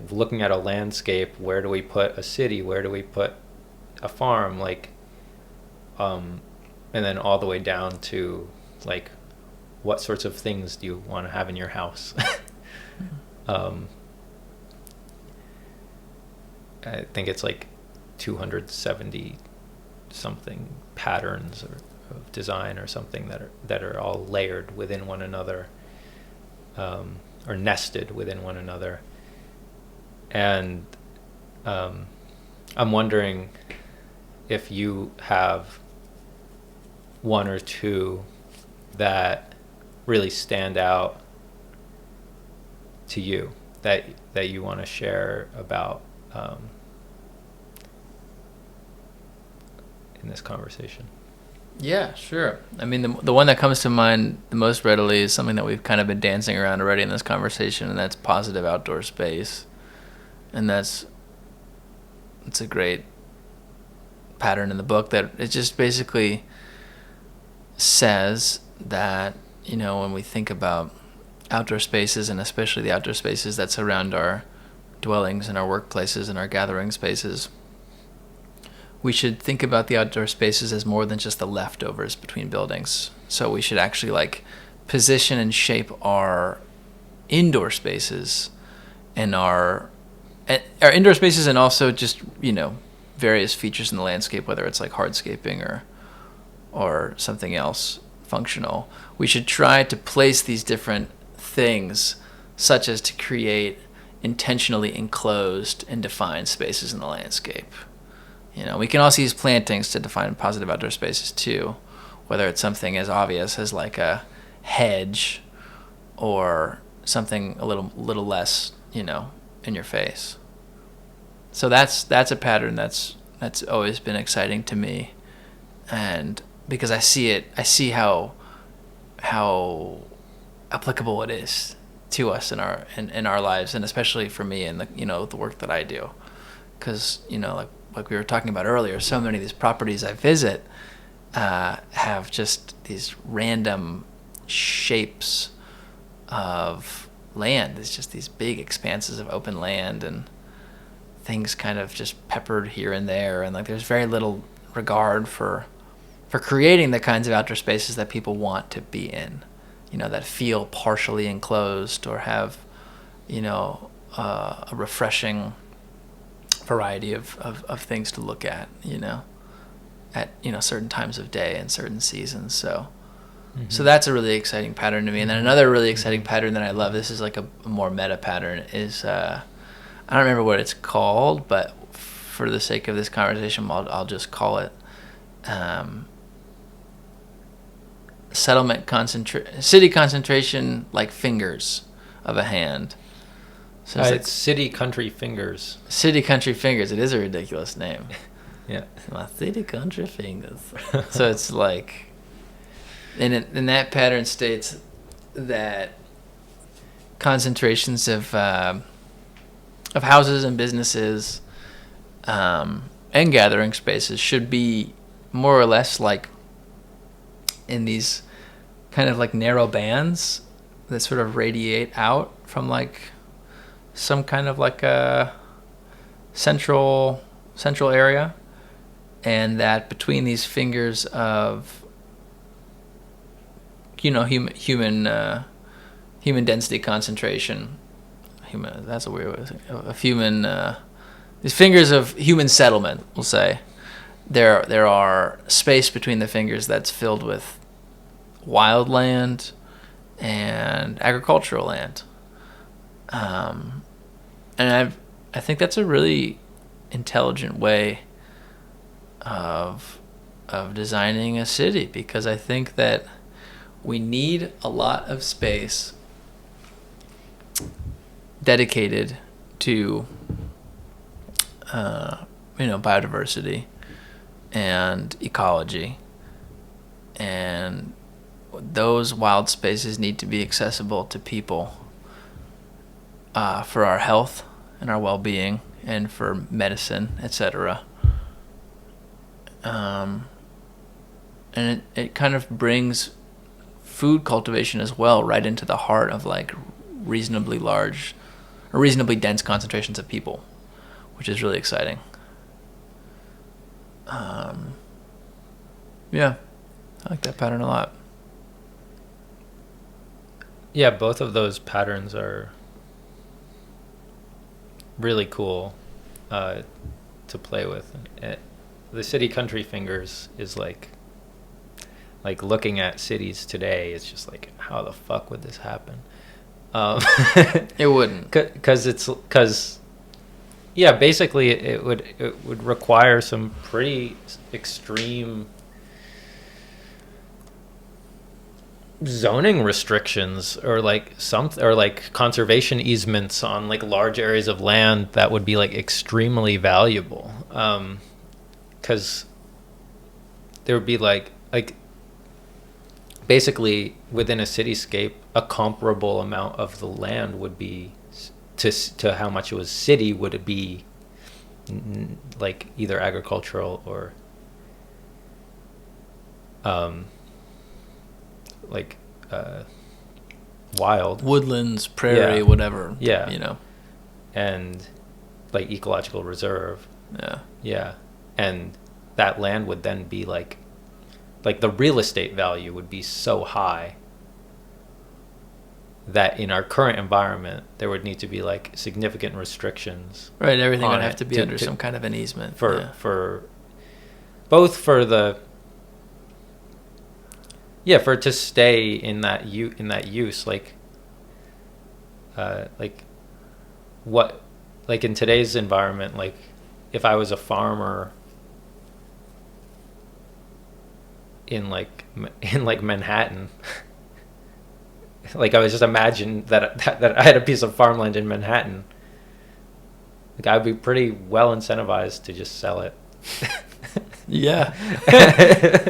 Speaker 2: looking at a landscape, where do we put a city, where do we put a farm, and then all the way down to like, what sorts of things do you want to have in your house? I think it's like 270 something patterns of design or something that are all layered within one another, or nested within one another. And I'm wondering if you have one or two that really stand out to you that you want to share about in this conversation.
Speaker 1: Yeah, sure. I mean, the one that comes to mind the most readily is something that we've kind of been dancing around already in this conversation, and that's positive outdoor space. And it's a great pattern in the book that it just basically says that, you know, when we think about outdoor spaces, and especially the outdoor spaces that surround our dwellings and our workplaces and our gathering spaces, we should think about the outdoor spaces as more than just the leftovers between buildings. So we should actually like position and shape our indoor spaces and our indoor spaces, and also just, you know, various features in the landscape, whether it's like hardscaping or something else functional. We should try to place these different things such as to create intentionally enclosed and defined spaces in the landscape. You know, we can also use plantings to define positive outdoor spaces too, whether it's something as obvious as like a hedge or something a little less, you know, in your face. So that's a pattern that's always been exciting to me, and because I see how applicable it is to us in our lives, and especially for me in the, you know, the work that I do, because, you know, like we were talking about earlier, so many of these properties I visit have just these random shapes of land. There's just these big expanses of open land and things kind of just peppered here and there, and like there's very little regard for creating the kinds of outdoor spaces that people want to be in, you know, that feel partially enclosed or have, you know, a refreshing variety of things to look at, you know, at, you know, certain times of day and certain seasons. So so that's a really exciting pattern to me. And then another really exciting pattern that I love, this is like a more meta pattern, is I don't remember what it's called, but for the sake of this conversation, I'll just call it city concentration, like fingers of a hand. So
Speaker 2: it's
Speaker 1: like
Speaker 2: City Country Fingers.
Speaker 1: City Country Fingers. It is a ridiculous name.
Speaker 2: Yeah.
Speaker 1: My city country fingers. So it's like, and that pattern states that concentrations of houses and businesses and gathering spaces should be more or less like in these kind of like narrow bands that sort of radiate out from like some kind of like a central area, and that between these fingers of, you know, human density concentration, that's a weird way to say, of human, these fingers of human settlement, we'll say, there are space between the fingers that's filled with wild land and agricultural land, and I think that's a really intelligent way of designing a city, because I think that we need a lot of space dedicated to biodiversity and ecology, and those wild spaces need to be accessible to people for our health and our well-being and for medicine, etc. And it kind of brings food cultivation as well right into the heart of like reasonably large or reasonably dense concentrations of people, which is really exciting. Yeah, I like that pattern a lot.
Speaker 2: Yeah, both of those patterns are really cool to play with. The City Country Fingers is like looking at cities today, it's just like, how the fuck would this happen?
Speaker 1: It wouldn't,
Speaker 2: because basically it would require some pretty extreme zoning restrictions or like conservation easements on like large areas of land that would be like extremely valuable, because there would be like basically within a cityscape a comparable amount of the land would be to how much it was city would it be like either agricultural or wild
Speaker 1: woodlands, prairie, whatever.
Speaker 2: Yeah,
Speaker 1: you know,
Speaker 2: and like ecological reserve.
Speaker 1: Yeah,
Speaker 2: and that land would then be like the real estate value would be so high that in our current environment there would need to be like significant restrictions.
Speaker 1: Right, everything would have to be under some kind of an easement
Speaker 2: for both for the for it to stay in that use, like what, like in today's environment, like if I was a farmer in Manhattan, like I was just imagine that I had a piece of farmland in Manhattan, like I'd be pretty well incentivized to just sell it.
Speaker 1: Yeah.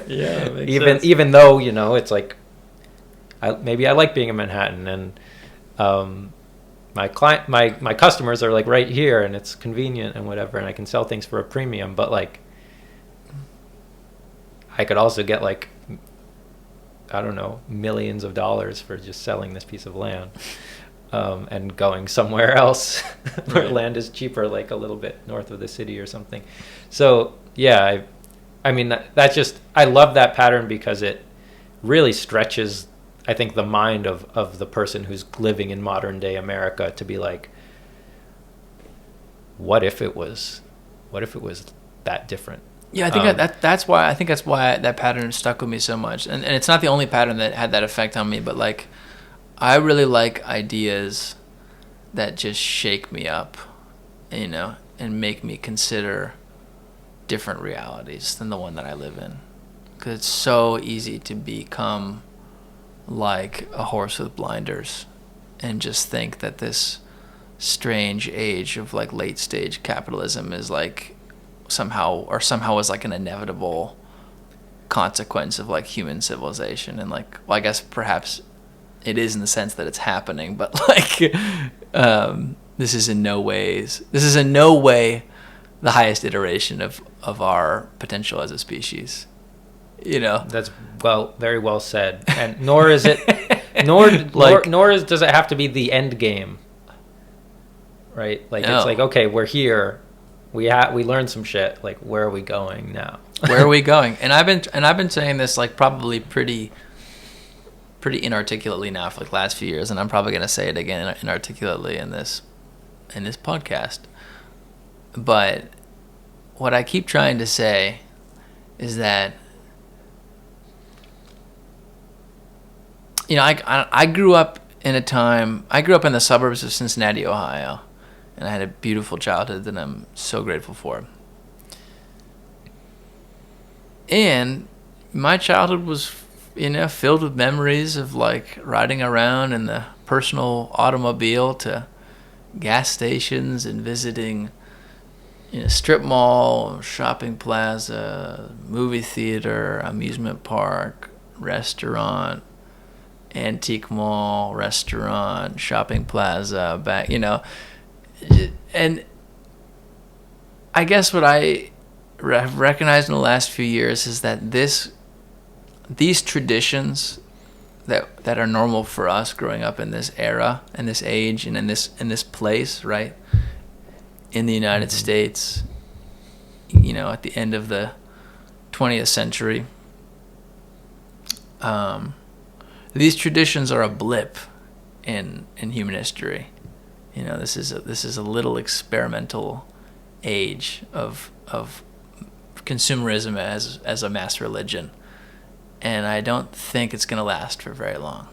Speaker 2: Even though, you know, it's like maybe I like being in Manhattan, and my customers are like right here and it's convenient and whatever, and I can sell things for a premium, but like I could also get like I don't know, millions of dollars for just selling this piece of land, and going somewhere else where
Speaker 1: Right.
Speaker 2: land is cheaper, like a little bit north of the city or something. So yeah, I mean, that's just, I love that pattern because it really stretches, I think, the mind of the person who's living in modern day America to be like, what if it was that different?
Speaker 1: Yeah, I think that's why that pattern stuck with me so much, and it's not the only pattern that had that effect on me, but like, I really like ideas that just shake me up, you know, and make me consider different realities than the one that I live in, because it's so easy to become like a horse with blinders and just think that this strange age of like late stage capitalism is like somehow is like an inevitable consequence of like human civilization. And like, well, I guess perhaps it is in the sense that it's happening, but like, this is in no way the highest iteration of our potential as a species, you know.
Speaker 2: That's very well said. And nor is it nor does it have to be the end game, right? Like,
Speaker 1: No.
Speaker 2: It's like, okay, we're here, we learned some shit, like, where are we going now?
Speaker 1: Where are we going? And I've been saying this like probably pretty inarticulately now for like the last few years, and I'm probably going to say it again inarticulately in this podcast. But what I keep trying to say is that, you know, I grew up in the suburbs of Cincinnati, Ohio, and I had a beautiful childhood that I'm so grateful for. And my childhood was, you know, filled with memories of like riding around in the personal automobile to gas stations and visiting, you know, strip mall, shopping plaza, movie theater, amusement park, restaurant, antique mall, restaurant, shopping plaza, back, you know. And I guess what I have recognized in the last few years is that these traditions that are normal for us growing up in this era, in this age, and in this place, right, in the United States, you know, at the end of the 20th century, these traditions are a blip in human history. You know, this is a little experimental age of consumerism as a mass religion, and I don't think it's going to last for very long.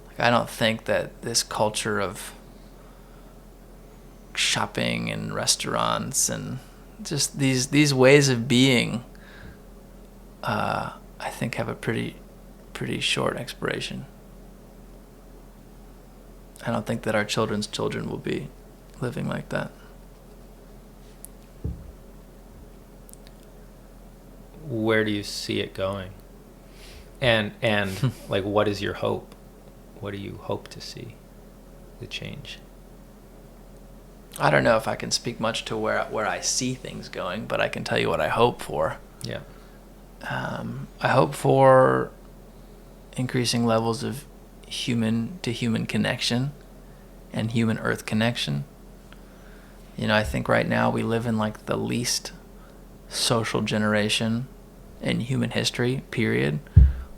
Speaker 1: Like, I don't think that this culture of shopping and restaurants and just these ways of being, I think have a pretty short expiration. I don't think that our children's children will be living like that.
Speaker 2: Where do you see it going? And like, what is your hope? What do you hope to see the change?
Speaker 1: I don't know if I can speak much to where I see things going, but I can tell you what I hope for.
Speaker 2: Yeah.
Speaker 1: I hope for increasing levels of human to human connection and human earth connection. You know, I think right now we live in like the least social generation in human history, period,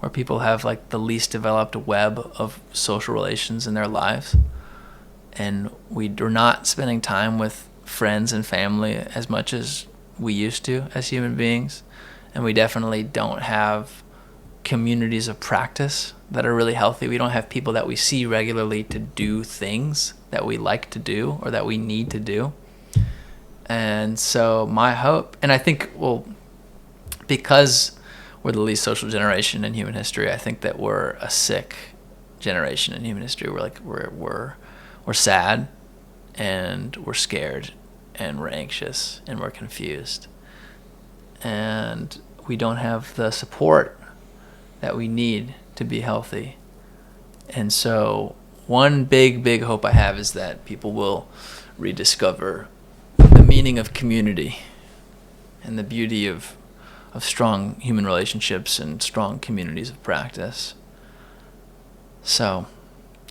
Speaker 1: where people have like the least developed web of social relations in their lives. And we're not spending time with friends and family as much as we used to as human beings. And we definitely don't have communities of practice that are really healthy. We don't have people that we see regularly to do things that we like to do or that we need to do. And so my hope, and I think, well, because we're the least social generation in human history, I think that we're a sick generation in human history. We're sad, and we're scared, and we're anxious, and we're confused, and we don't have the support that we need to be healthy. And so one big hope I have is that people will rediscover the meaning of community and the beauty of strong human relationships and strong communities of practice. So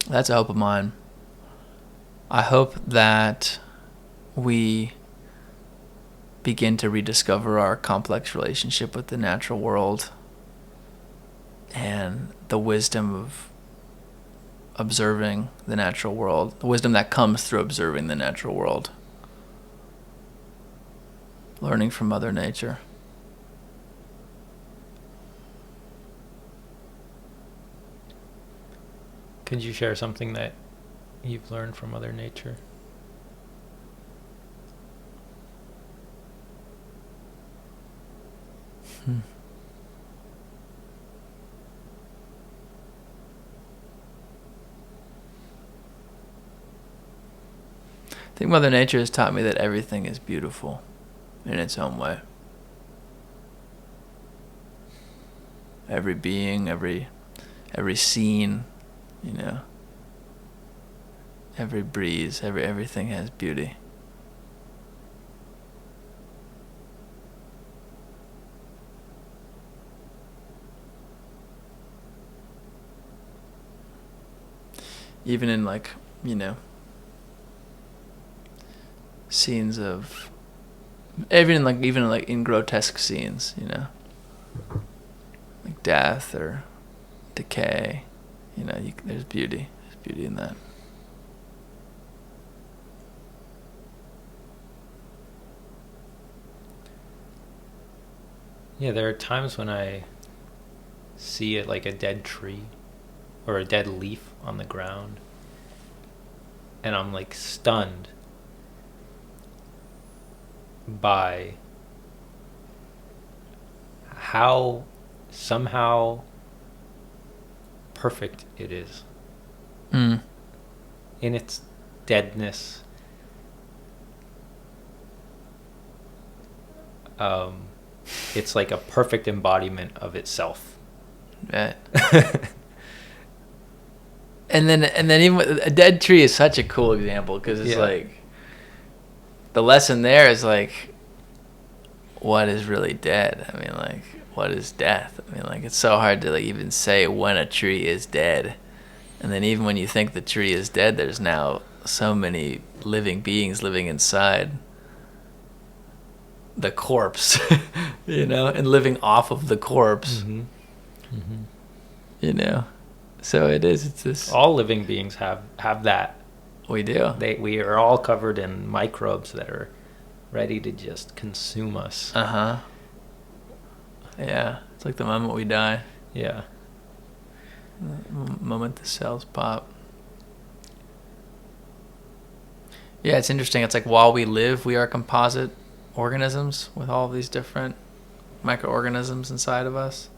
Speaker 1: that's a hope of mine. I hope that we begin to rediscover our complex relationship with the natural world and the wisdom of observing the natural world, the wisdom that comes through observing the natural world, learning from Mother Nature.
Speaker 2: Could you share something that you've learned from Mother Nature?
Speaker 1: I think Mother Nature has taught me that everything is beautiful in its own way. Every being, every scene, every breeze, everything has beauty. Even in scenes of, even in grotesque scenes, like death or decay, there's beauty. There's beauty in that.
Speaker 2: Yeah, there are times when I see it like a dead tree or a dead leaf on the ground, and I'm like stunned by how somehow perfect it is in its deadness. It's like a perfect embodiment of itself.
Speaker 1: Right. And then even a dead tree is such a cool example, because it's like the lesson there is like, what is really dead? I mean, like, what is death? I mean, like, it's so hard to even say when a tree is dead. And then even when you think the tree is dead, there's now so many living beings living inside the corpse, and living off of the corpse. So it's this.
Speaker 2: All living beings have that.
Speaker 1: We do.
Speaker 2: We are all covered in microbes that are ready to just consume us.
Speaker 1: Yeah, it's like the moment we die.
Speaker 2: Yeah.
Speaker 1: The moment the cells pop. Yeah, it's interesting. It's like while we live, we are composite organisms with all these different microorganisms inside of us.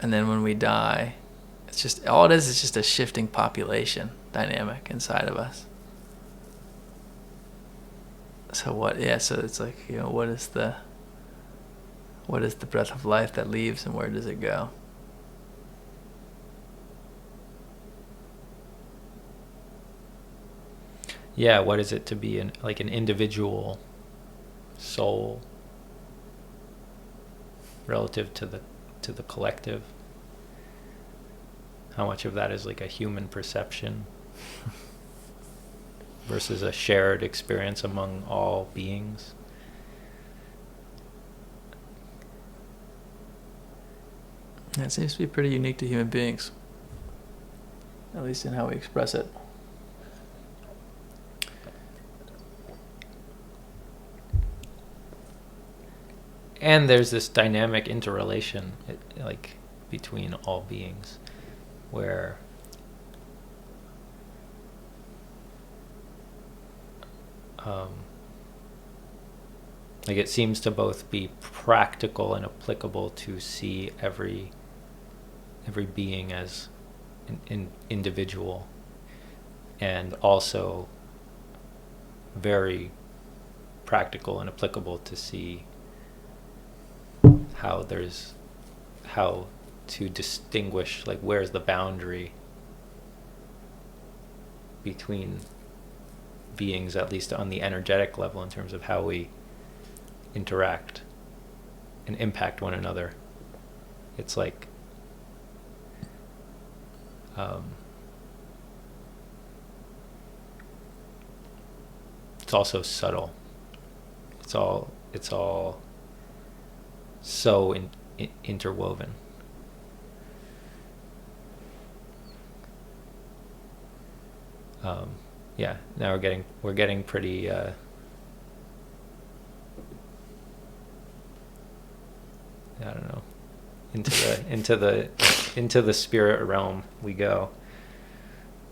Speaker 1: And then when we die, it's just, all it is just a shifting population dynamic inside of us. So it's like, what is the breath of life that leaves, and where does it go?
Speaker 2: Yeah, what is it to be an individual soul relative to the collective? How much of that is like a human perception versus a shared experience among all beings?
Speaker 1: That seems to be pretty unique to human beings, at least in how we express it.
Speaker 2: And there's this dynamic interrelation between all beings, where it seems to both be practical and applicable to see every being as an individual, and also very practical and applicable to see how to distinguish, where's the boundary between beings, at least on the energetic level, in terms of how we interact. and impact one another. It's like it's also subtle. It's all so interwoven. Yeah. Now we're getting pretty. I don't know. Into the spirit realm we go.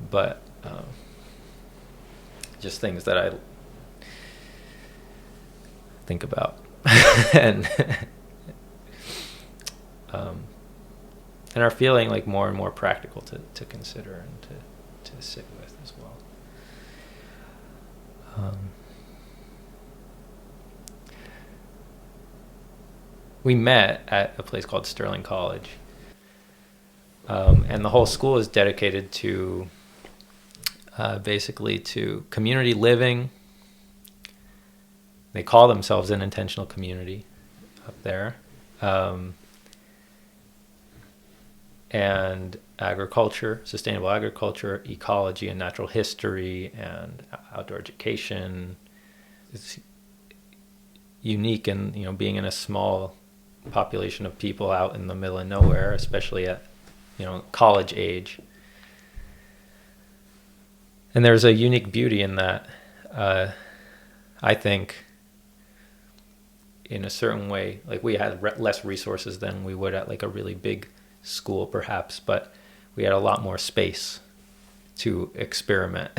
Speaker 2: But just things that I think about and are feeling like more and more practical to consider and to sit with as well. We met at a place called Sterling College, and the whole school is dedicated to basically to community living. They call themselves an intentional community up there. And agriculture, sustainable agriculture, ecology and natural history, and outdoor education. It's unique in, being in a small population of people out in the middle of nowhere, especially at, college age. And there's a unique beauty in that, I think, in a certain way. Like, we had less resources than we would at like a really big school perhaps, but we had a lot more space to experiment.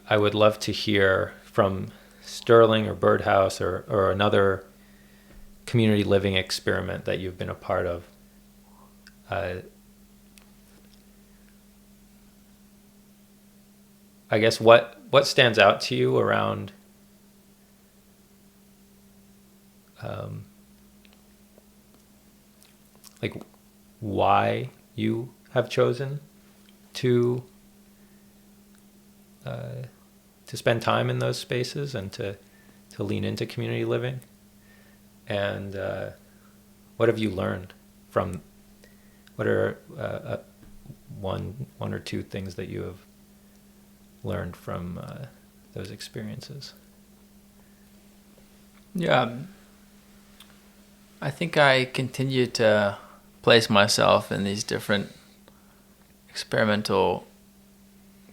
Speaker 2: I would love to hear from Sterling or Birdhouse or another community living experiment that you've been a part of. I guess what stands out to you around like why you have chosen to spend time in those spaces and to lean into community living, and what have you learned from? What are one or two things that you have learned from those experiences?
Speaker 1: Yeah, I think I continue to place myself in these different experimental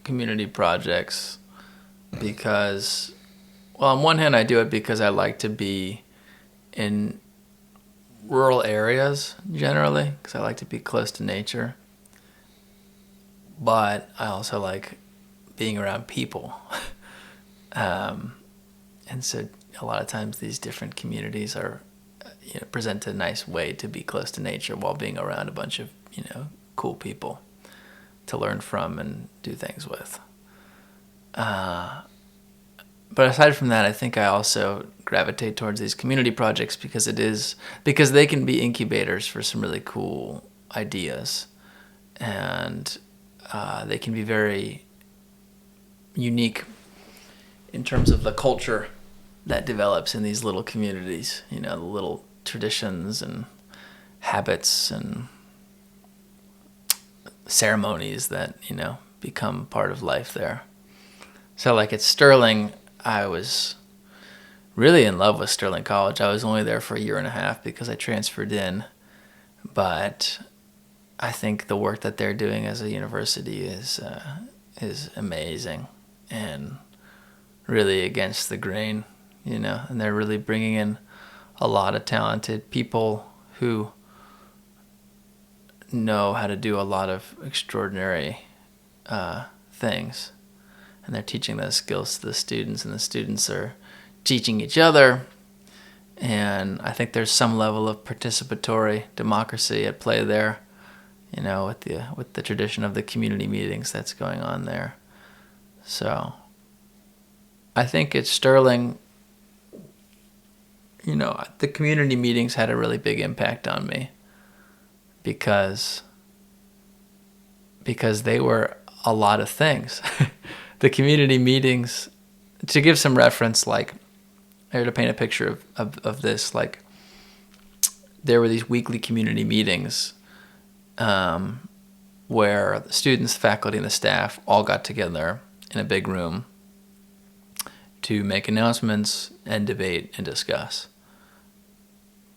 Speaker 1: community projects because, well, on one hand, I do it because I like to be in rural areas generally, because I like to be close to nature. But I also like being around people. And so a lot of times these different communities are, present a nice way to be close to nature while being around a bunch of, cool people to learn from and do things with. But aside from that, I think I also gravitate towards these community projects because they can be incubators for some really cool ideas, and they can be very unique in terms of the culture that develops in these little communities, the little traditions and habits and ceremonies that, become part of life there. So like at Sterling, I was really in love with Sterling College. I was only there for a year and a half because I transferred in, but I think the work that they're doing as a university is amazing and really against the grain, and they're really bringing in a lot of talented people who know how to do a lot of extraordinary things, and they're teaching those skills to the students, and the students are teaching each other. And I think there's some level of participatory democracy at play there, with the tradition of the community meetings that's going on there. So I think at Sterling, the community meetings had a really big impact on me because they were a lot of things. The community meetings, to give some reference, like, or to paint a picture of this, like, there were these weekly community meetings where the students, faculty, and the staff all got together in a big room to make announcements and debate and discuss.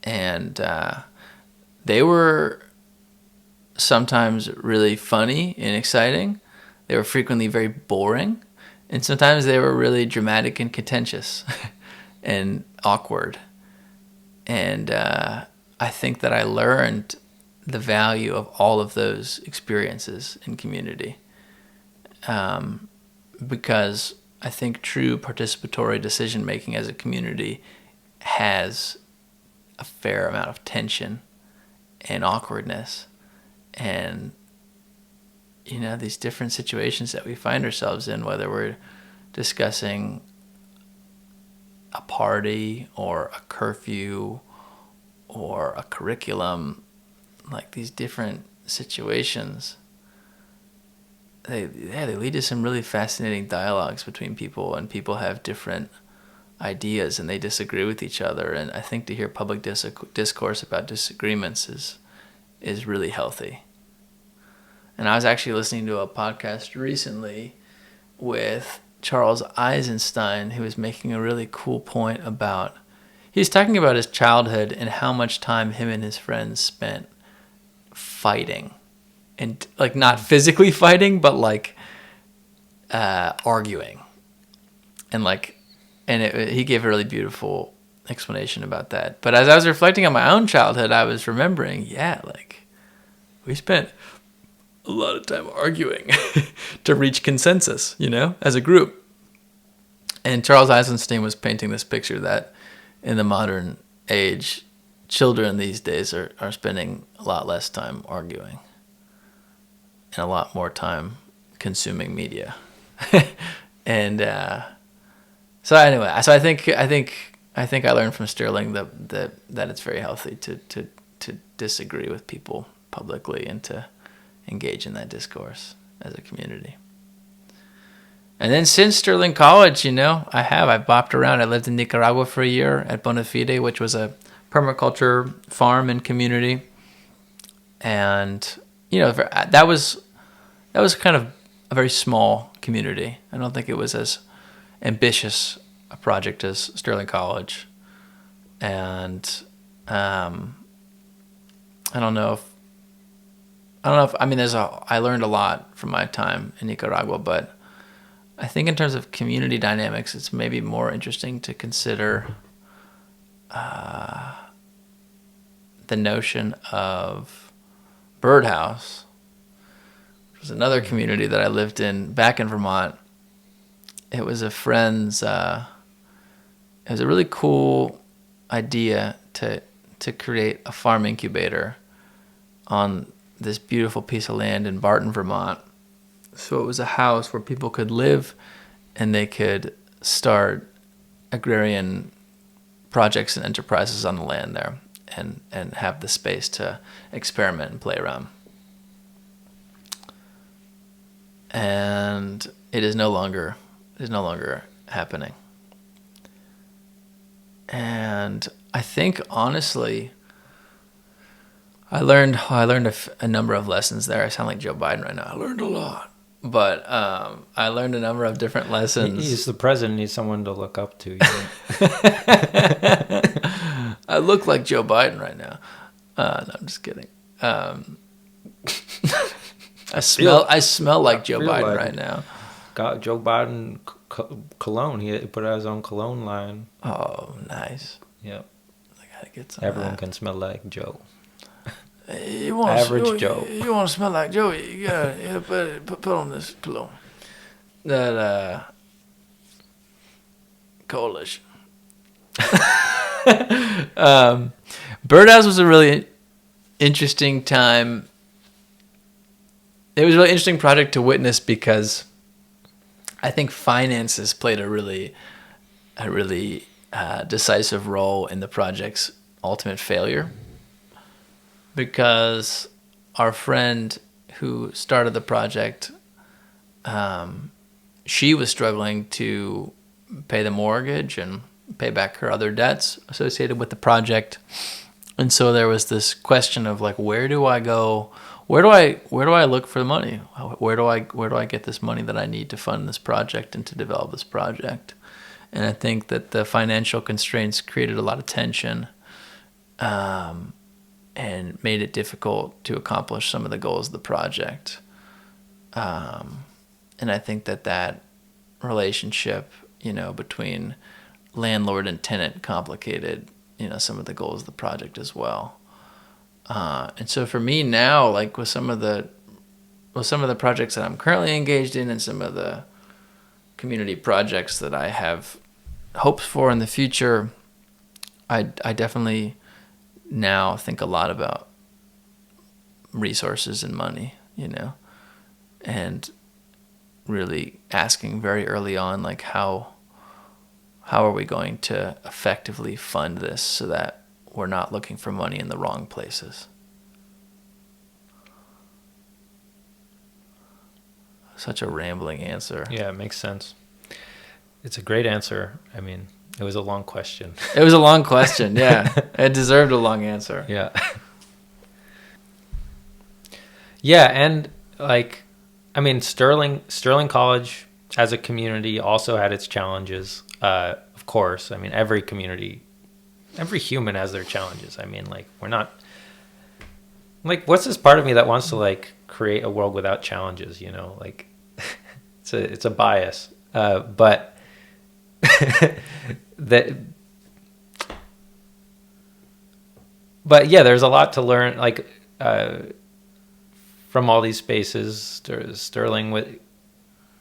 Speaker 1: And they were sometimes really funny and exciting. They were frequently very boring. And sometimes they were really dramatic and contentious and awkward. And I think that I learned the value of all of those experiences in community. Because I think true participatory decision-making as a community has a fair amount of tension and awkwardness. And, you know, these different situations that we find ourselves in, whether we're discussing a party or a curfew or a curriculum, like these different situations, they lead to some really fascinating dialogues between people, and people have different ideas and they disagree with each other. And I think to hear public discourse about disagreements is really healthy. And I was actually listening to a podcast recently with Charles Eisenstein, who was making a really cool point about, he was talking about his childhood and how much time him and his friends spent fighting. And like not physically fighting, but like arguing. And like, he gave a really beautiful explanation about that. But as I was reflecting on my own childhood, I was remembering, like we spent a lot of time arguing to reach consensus, you know, as a group. And Charles Eisenstein was painting this picture that in the modern age, children these days are spending a lot less time arguing and a lot more time consuming media. And so anyway, so I think I learned from Sterling that it's very healthy to disagree with people publicly and to engage in that discourse as a community. And then since Sterling College, you know, I bopped around. I lived in Nicaragua for a year at Bonafide, which was a permaculture farm and community. And, you know, that was kind of a very small community. I don't think it was as ambitious a project as Sterling College. And I learned a lot from my time in Nicaragua, but I think in terms of community dynamics, it's maybe more interesting to consider the notion of Birdhouse, which was another community that I lived in back in Vermont. It was a friend's, it was a really cool idea to create a farm incubator on this beautiful piece of land in Barton, Vermont. So it was a house where people could live and they could start agrarian projects and enterprises on the land there and have the space to experiment and play around. And it is no longer happening. And I think honestly, I learned a number of lessons there. I sound like Joe Biden right now. I learned a lot. But I learned a number of different lessons.
Speaker 2: He's the president. He's someone to look up to. You know?
Speaker 1: I look like Joe Biden right now. No, I'm just kidding. I smell like Joe Biden right now.
Speaker 2: Got Joe Biden cologne. He put out his own cologne line.
Speaker 1: Oh, nice.
Speaker 2: Yep.
Speaker 1: I gotta get some.
Speaker 2: Everyone can smell like Joe.
Speaker 1: Average
Speaker 2: Joe.
Speaker 1: You want to smell like Joe? You gotta put on this cologne. That coalition. Birdhouse was a really interesting time. It was a really interesting project to witness because I think finances played a really decisive role in the project's ultimate failure. Because our friend who started the project, she was struggling to pay the mortgage and pay back her other debts associated with the project. And so there was this question of like, where do I go? Where do I look for the money? Where do I get this money that I need to fund this project and to develop this project? And I think that the financial constraints created a lot of tension, and made it difficult to accomplish some of the goals of the project. And I think that relationship, between landlord and tenant complicated, some of the goals of the project as well. And so for me now, like with some of the projects that I'm currently engaged in and some of the community projects that I have hopes for in the future, I definitely now think a lot about resources and money, and really asking very early on, like how are we going to effectively fund this so that we're not looking for money in the wrong places. Such a rambling answer.
Speaker 2: Yeah, it makes sense. It's a great answer. I mean, it was a long question.
Speaker 1: It was a long question, yeah. It deserved a long answer.
Speaker 2: Yeah. Yeah, and like, I mean, Sterling College as a community also had its challenges. Of course, I mean, every human has their challenges. I mean, like, we're not, like, what's this part of me that wants to like create a world without challenges? Like, it's a bias. But but yeah, there's a lot to learn, like, from all these spaces.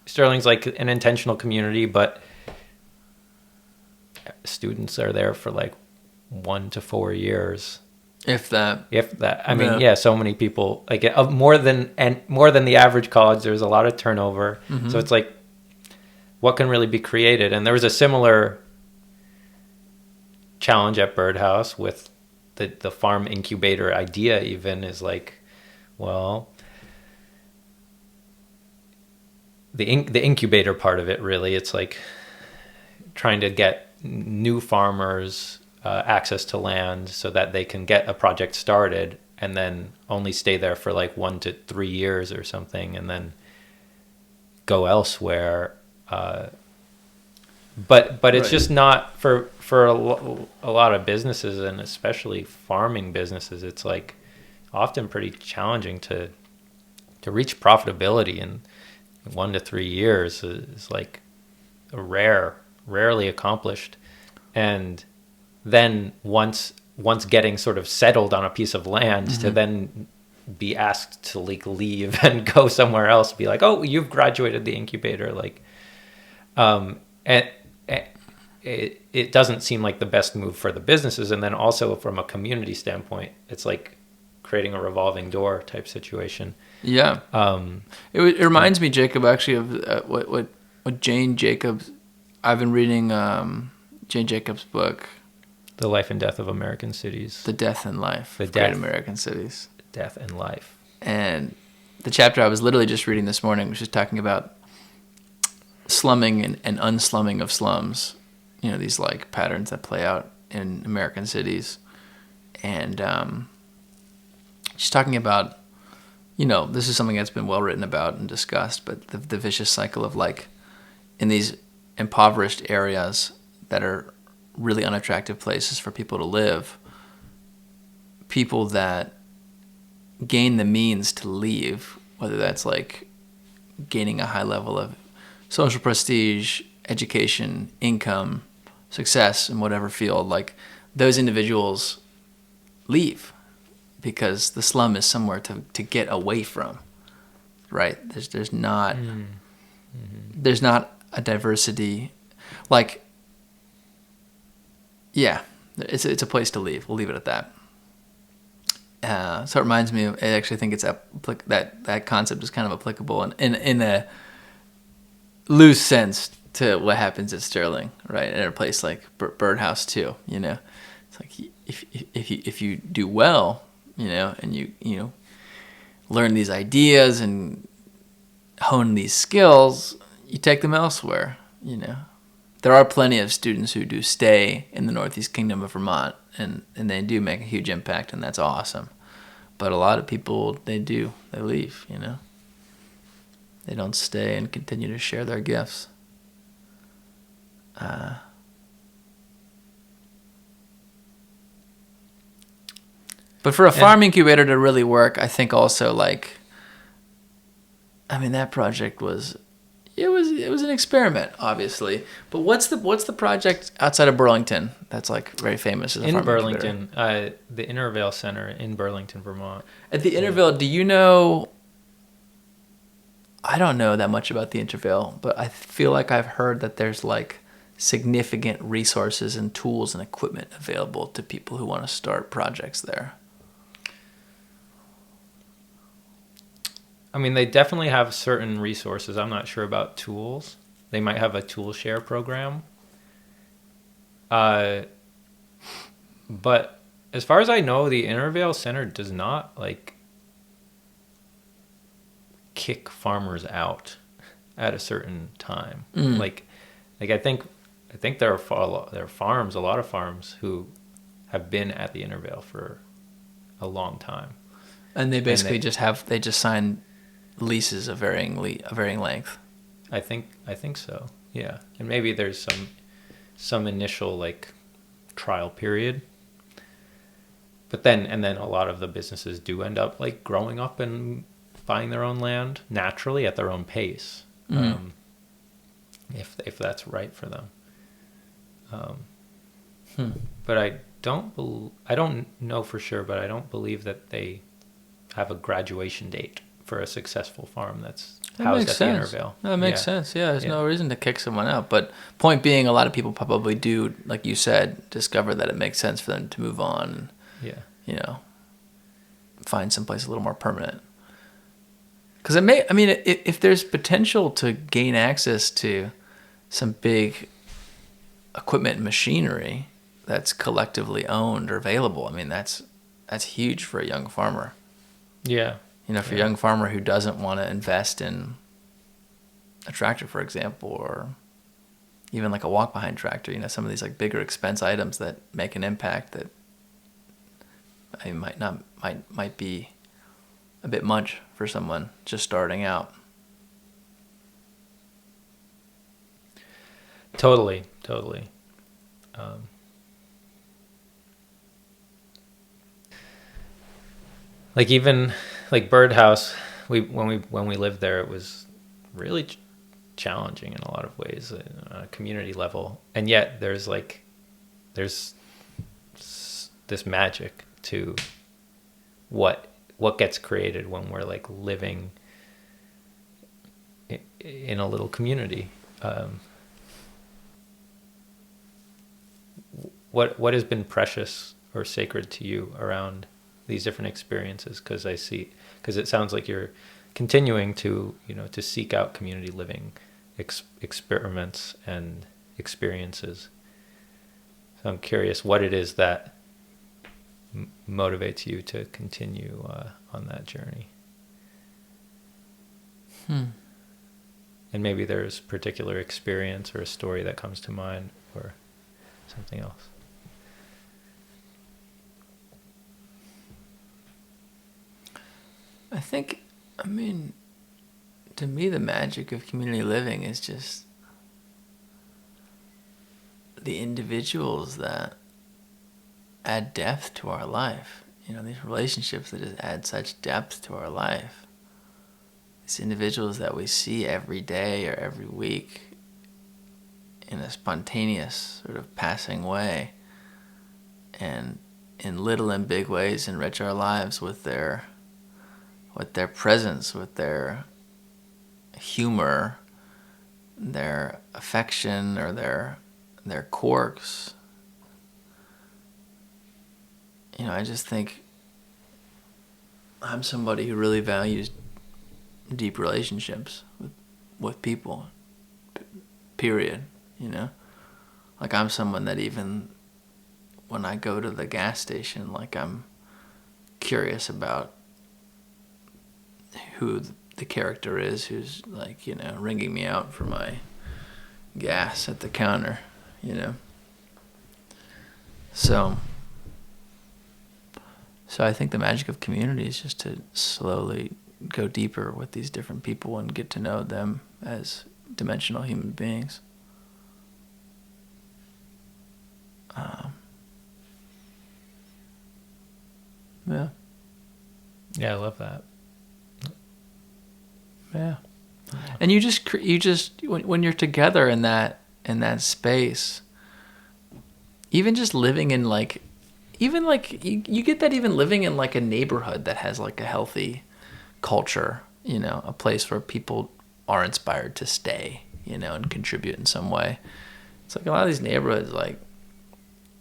Speaker 2: Sterling's like an intentional community, but students are there for like 1 to 4 years, if that. I mean, yeah, so many people, like, more than the average college. There's a lot of turnover. Mm-hmm. So it's like, what can really be created? And there was a similar challenge at Birdhouse with the farm incubator idea. Even is like, well, the incubator part of it, really, it's like trying to get new farmers access to land so that they can get a project started and then only stay there for like 1 to 3 years or something, and then go elsewhere. But it's just not for a lot of businesses, and especially farming businesses. It's like often pretty challenging to reach profitability in 1 to 3 years is like rarely accomplished. And then once getting sort of settled on a piece of land, mm-hmm. to then be asked to like leave and go somewhere else, be like, oh, you've graduated the incubator, like, and it doesn't seem like the best move for the businesses. And then also from a community standpoint, it's like creating a revolving door type situation.
Speaker 1: Yeah. It reminds me, Jacob, actually, of what Jane Jacobs. I've been reading Jane Jacobs' book,
Speaker 2: The Life and Death of American Cities.
Speaker 1: The Death and Life of Great American Cities.
Speaker 2: Death and Life.
Speaker 1: And the chapter I was literally just reading this morning was just talking about slumming and unslumming of slums. These like patterns that play out in American cities. And she's talking about, this is something that's been well written about and discussed, but the vicious cycle of like, in these impoverished areas that are really unattractive places for people to live, people that gain the means to leave, whether that's like gaining a high level of social prestige, education, income, success in whatever field, like those individuals leave because the slum is somewhere to get away from, right? There's not a diversity, like, yeah, it's a place to leave. We'll leave it at that. So it reminds me of, I actually think it's that concept is kind of applicable in a loose sense to what happens at Sterling, right? In a place like Birdhouse too, It's like if you do well, and you learn these ideas and hone these skills, you take them elsewhere, there are plenty of students who do stay in the Northeast Kingdom of Vermont, and they do make a huge impact, and that's awesome. But a lot of people, they leave, you know. They don't stay and continue to share their gifts. But for a farm incubator to really work, I think also, like, I mean, that project was an experiment, obviously. But what's the project outside of Burlington that's like very famous as a farm incubator?
Speaker 2: In Burlington, the Intervale Center in Burlington, Vermont.
Speaker 1: At the Intervale, do you know? I don't know that much about the Intervale, but I feel like I've heard that there's like significant resources and tools and equipment available to people who want to start projects there.
Speaker 2: I mean, they definitely have certain resources. I'm not sure about tools. They might have a tool share program. But as far as I know, the Intervale Center does not like kick farmers out at a certain time. Like I think there are farms, a lot of farms who have been at the Intervale for a long time.
Speaker 1: And they basically just sign leases of varying length.
Speaker 2: I think so. Yeah. And maybe there's some initial like trial period. But then a lot of the businesses do end up like growing up and buying their own land naturally at their own pace. If that's right for them. But I don't know for sure, but I don't believe that they have a graduation date for a successful farm that's housed at the Intervale.
Speaker 1: That makes sense. Yeah, there's no reason to kick someone out. But point being, a lot of people probably do, like you said, discover that it makes sense for them to move on. And, you know, find someplace a little more permanent. Because if there's potential to gain access to some big equipment and machinery that's collectively owned or available, I mean, that's huge for a young farmer.
Speaker 2: Yeah.
Speaker 1: You know, for a young farmer who doesn't want to invest in a tractor, for example, or even like a walk-behind tractor, you know, some of these like bigger expense items that make an impact that might be a bit much for someone just starting out.
Speaker 2: Totally. Like even like Birdhouse, when we lived there, it was really challenging in a lot of ways on a community level, and yet there's this magic to what gets created when we're like living in a little community. What has been precious or sacred to you around these different experiences? Because it sounds like you're continuing to seek out community living experiments and experiences. So I'm curious what it is that motivates you to continue on that journey. And maybe there's a particular experience or a story that comes to mind or something else.
Speaker 1: To me, the magic of community living is just the individuals that add depth to our life. You know, these relationships that just add such depth to our life. These individuals that we see every day or every week in a spontaneous sort of passing way, and in little and big ways enrich our lives with their presence, with their humor, their affection, or their quirks. You know, I just think I'm somebody who really values deep relationships with people, period, you know? Like, I'm someone that even when I go to the gas station, like, I'm curious about who the character is who's, like, you know, ringing me out for my gas at the counter, you know. So I think the magic of community is just to slowly go deeper with these different people and get to know them as dimensional human beings. Yeah.
Speaker 2: Yeah, I love that.
Speaker 1: Yeah. And you just when you're together in that space, even just living in like, even like you get that even living in like a neighborhood that has like a healthy culture, you know, a place where people are inspired to stay, you know, and contribute in some way. It's like a lot of these neighborhoods, like,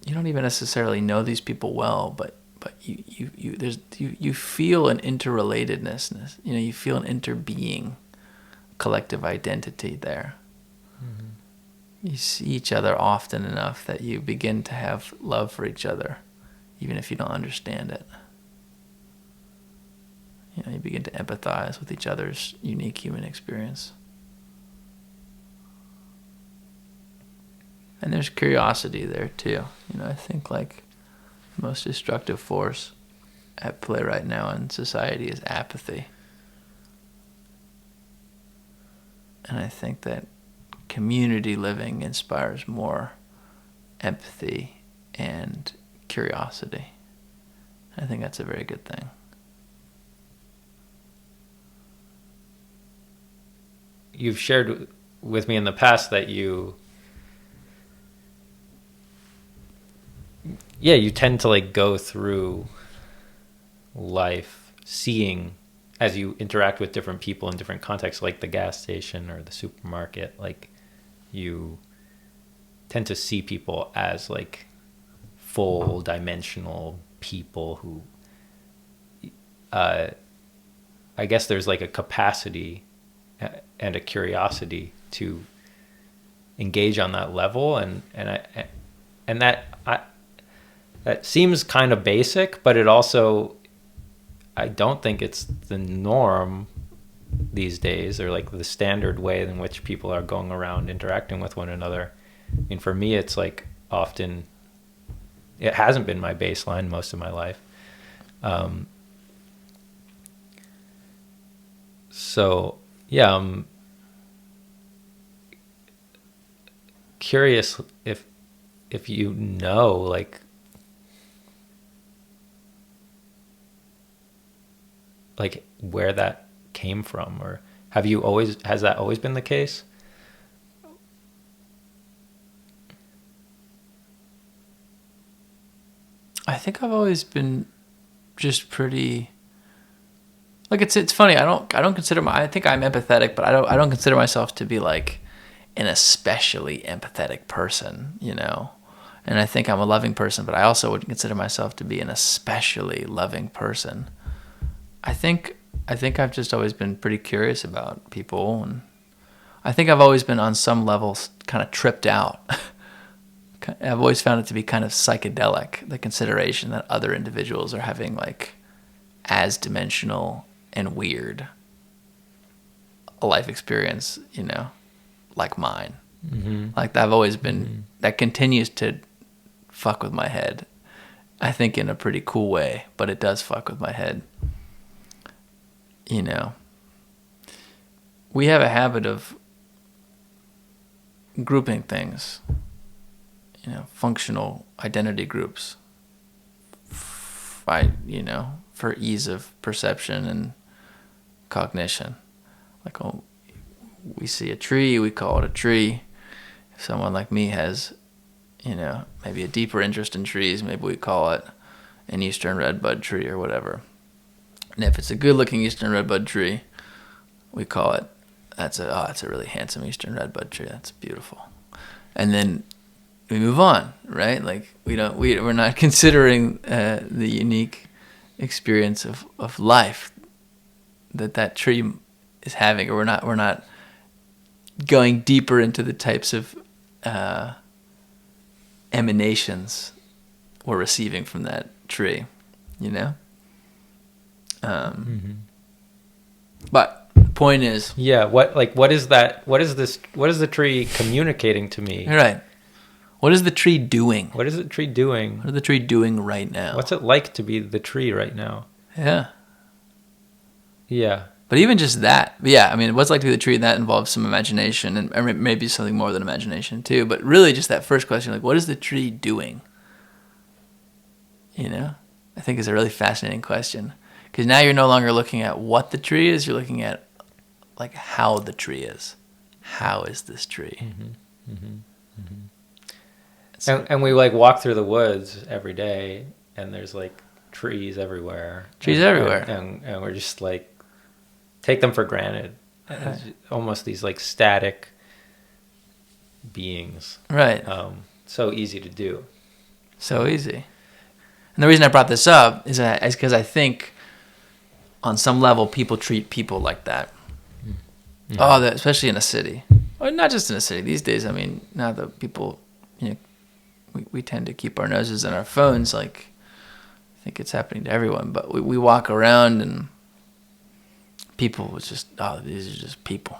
Speaker 1: you don't even necessarily know these people well, but you feel an interrelatedness, you know, you feel an interbeing collective identity there. Mm-hmm. You see each other often enough that you begin to have love for each other, even if you don't understand it. You know, you begin to empathize with each other's unique human experience. And there's curiosity there too. You know, I think like the most destructive force at play right now in society is apathy. And I think that community living inspires more empathy and curiosity. I think that's a very good thing.
Speaker 2: You've shared with me in the past that you tend to like go through life seeing, as you interact with different people in different contexts, like the gas station or the supermarket, like you tend to see people as like full dimensional people who, I guess there's like a capacity and a curiosity to engage on that level. And that seems kind of basic, but it also, I don't think it's the norm these days, or like the standard way in which people are going around interacting with one another. I mean, for me, it's like often, it hasn't been my baseline most of my life. So yeah, I'm curious if you know, like where that came from, or has that always been the case?
Speaker 1: I think I've always been just pretty, like, it's funny. I don't consider I think I'm empathetic, but I don't consider myself to be like an especially empathetic person, you know. And I think I'm a loving person, but I also wouldn't consider myself to be an especially loving person. I think I've just always been pretty curious about people, and I think I've always been on some level kind of tripped out. I've always found it to be kind of psychedelic, the consideration that other individuals are having like as dimensional and weird a life experience, you know, like mine. Mm-hmm. Like I've always been, that continues to fuck with my head. I think in a pretty cool way, but it does fuck with my head. You know, we have a habit of grouping things, you know, functional identity groups, for ease of perception and cognition. Like, oh, we see a tree, we call it a tree. If someone like me has, you know, maybe a deeper interest in trees, maybe we call it an eastern redbud tree or whatever. And if it's a good-looking eastern redbud tree, we call it, that's a really handsome eastern redbud tree. That's beautiful. And then we move on, right? Like we're not considering the unique experience of life that tree is having, or we're not going deeper into the types of emanations we're receiving from that tree, you know. But the point is.
Speaker 2: Yeah. What is that? What is this? What is the tree communicating to me?
Speaker 1: Right. What is the tree doing?
Speaker 2: What is the tree doing?
Speaker 1: What is the tree doing right now?
Speaker 2: What's it like to be the tree right now?
Speaker 1: Yeah.
Speaker 2: Yeah.
Speaker 1: But even just that, yeah, I mean, what's it like to be the tree, that involves some imagination and maybe something more than imagination too. But really just that first question, like, what is the tree doing? You know, I think is a really fascinating question. Because now you're no longer looking at what the tree is, you're looking at like how the tree is. How is this tree?
Speaker 2: Mm-hmm. Mm-hmm. Mm-hmm. And we like walk through the woods every day, and there's like trees everywhere.
Speaker 1: Everywhere.
Speaker 2: And we're just like, take them for granted. It's almost these like static beings.
Speaker 1: Right.
Speaker 2: So easy to do.
Speaker 1: So easy. And the reason I brought this up is because I think on some level people treat people like that. Mm-hmm. Oh, especially in a city. Or not just in a city. These days, I mean, now that people, you know, we tend to keep our noses in our phones. Like, I think it's happening to everyone. But we walk around and people was just, oh, these are just people.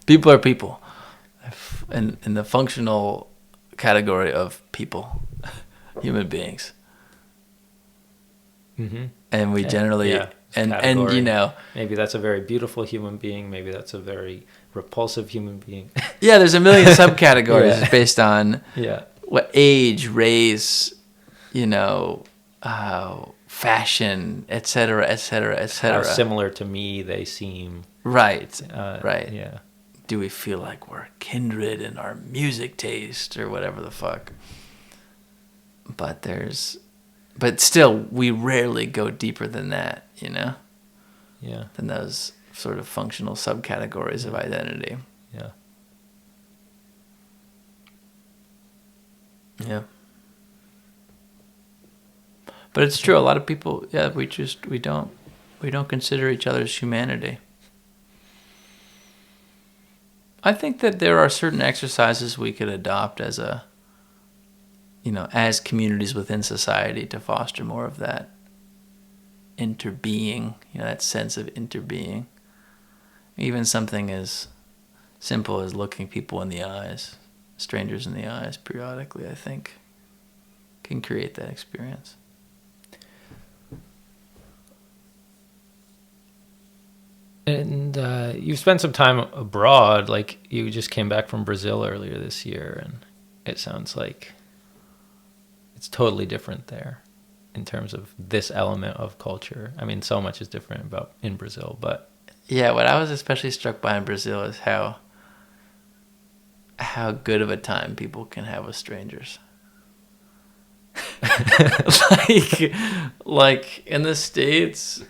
Speaker 1: People are people. In the functional category of people, human beings.
Speaker 2: Mm-hmm.
Speaker 1: And we generally, and you know.
Speaker 2: Maybe that's a very beautiful human being. Maybe that's a very repulsive human being.
Speaker 1: Yeah, there's a million subcategories based on
Speaker 2: yeah.
Speaker 1: what age, race, you know, fashion, et cetera, et cetera, et cetera.
Speaker 2: How similar to me they seem.
Speaker 1: Right, right.
Speaker 2: Yeah.
Speaker 1: Do we feel like we're kindred in our music taste or whatever the fuck? But still, we rarely go deeper than that, you know?
Speaker 2: Yeah.
Speaker 1: Than those sort of functional subcategories of identity.
Speaker 2: Yeah.
Speaker 1: Yeah. But it's true. A lot of people, yeah, we don't consider each other's humanity. I think that there are certain exercises we could adopt as as communities within society to foster more of that interbeing, that sense of interbeing. Even something as simple as looking people in the eyes, strangers in the eyes periodically, I think, can create that experience.
Speaker 2: And you've spent some time abroad, like you just came back from Brazil earlier this year, and it sounds like it's totally different there in terms of this element of culture. I mean, so much is different in Brazil, but...
Speaker 1: Yeah, what I was especially struck by in Brazil is how good of a time people can have with strangers. like in the States,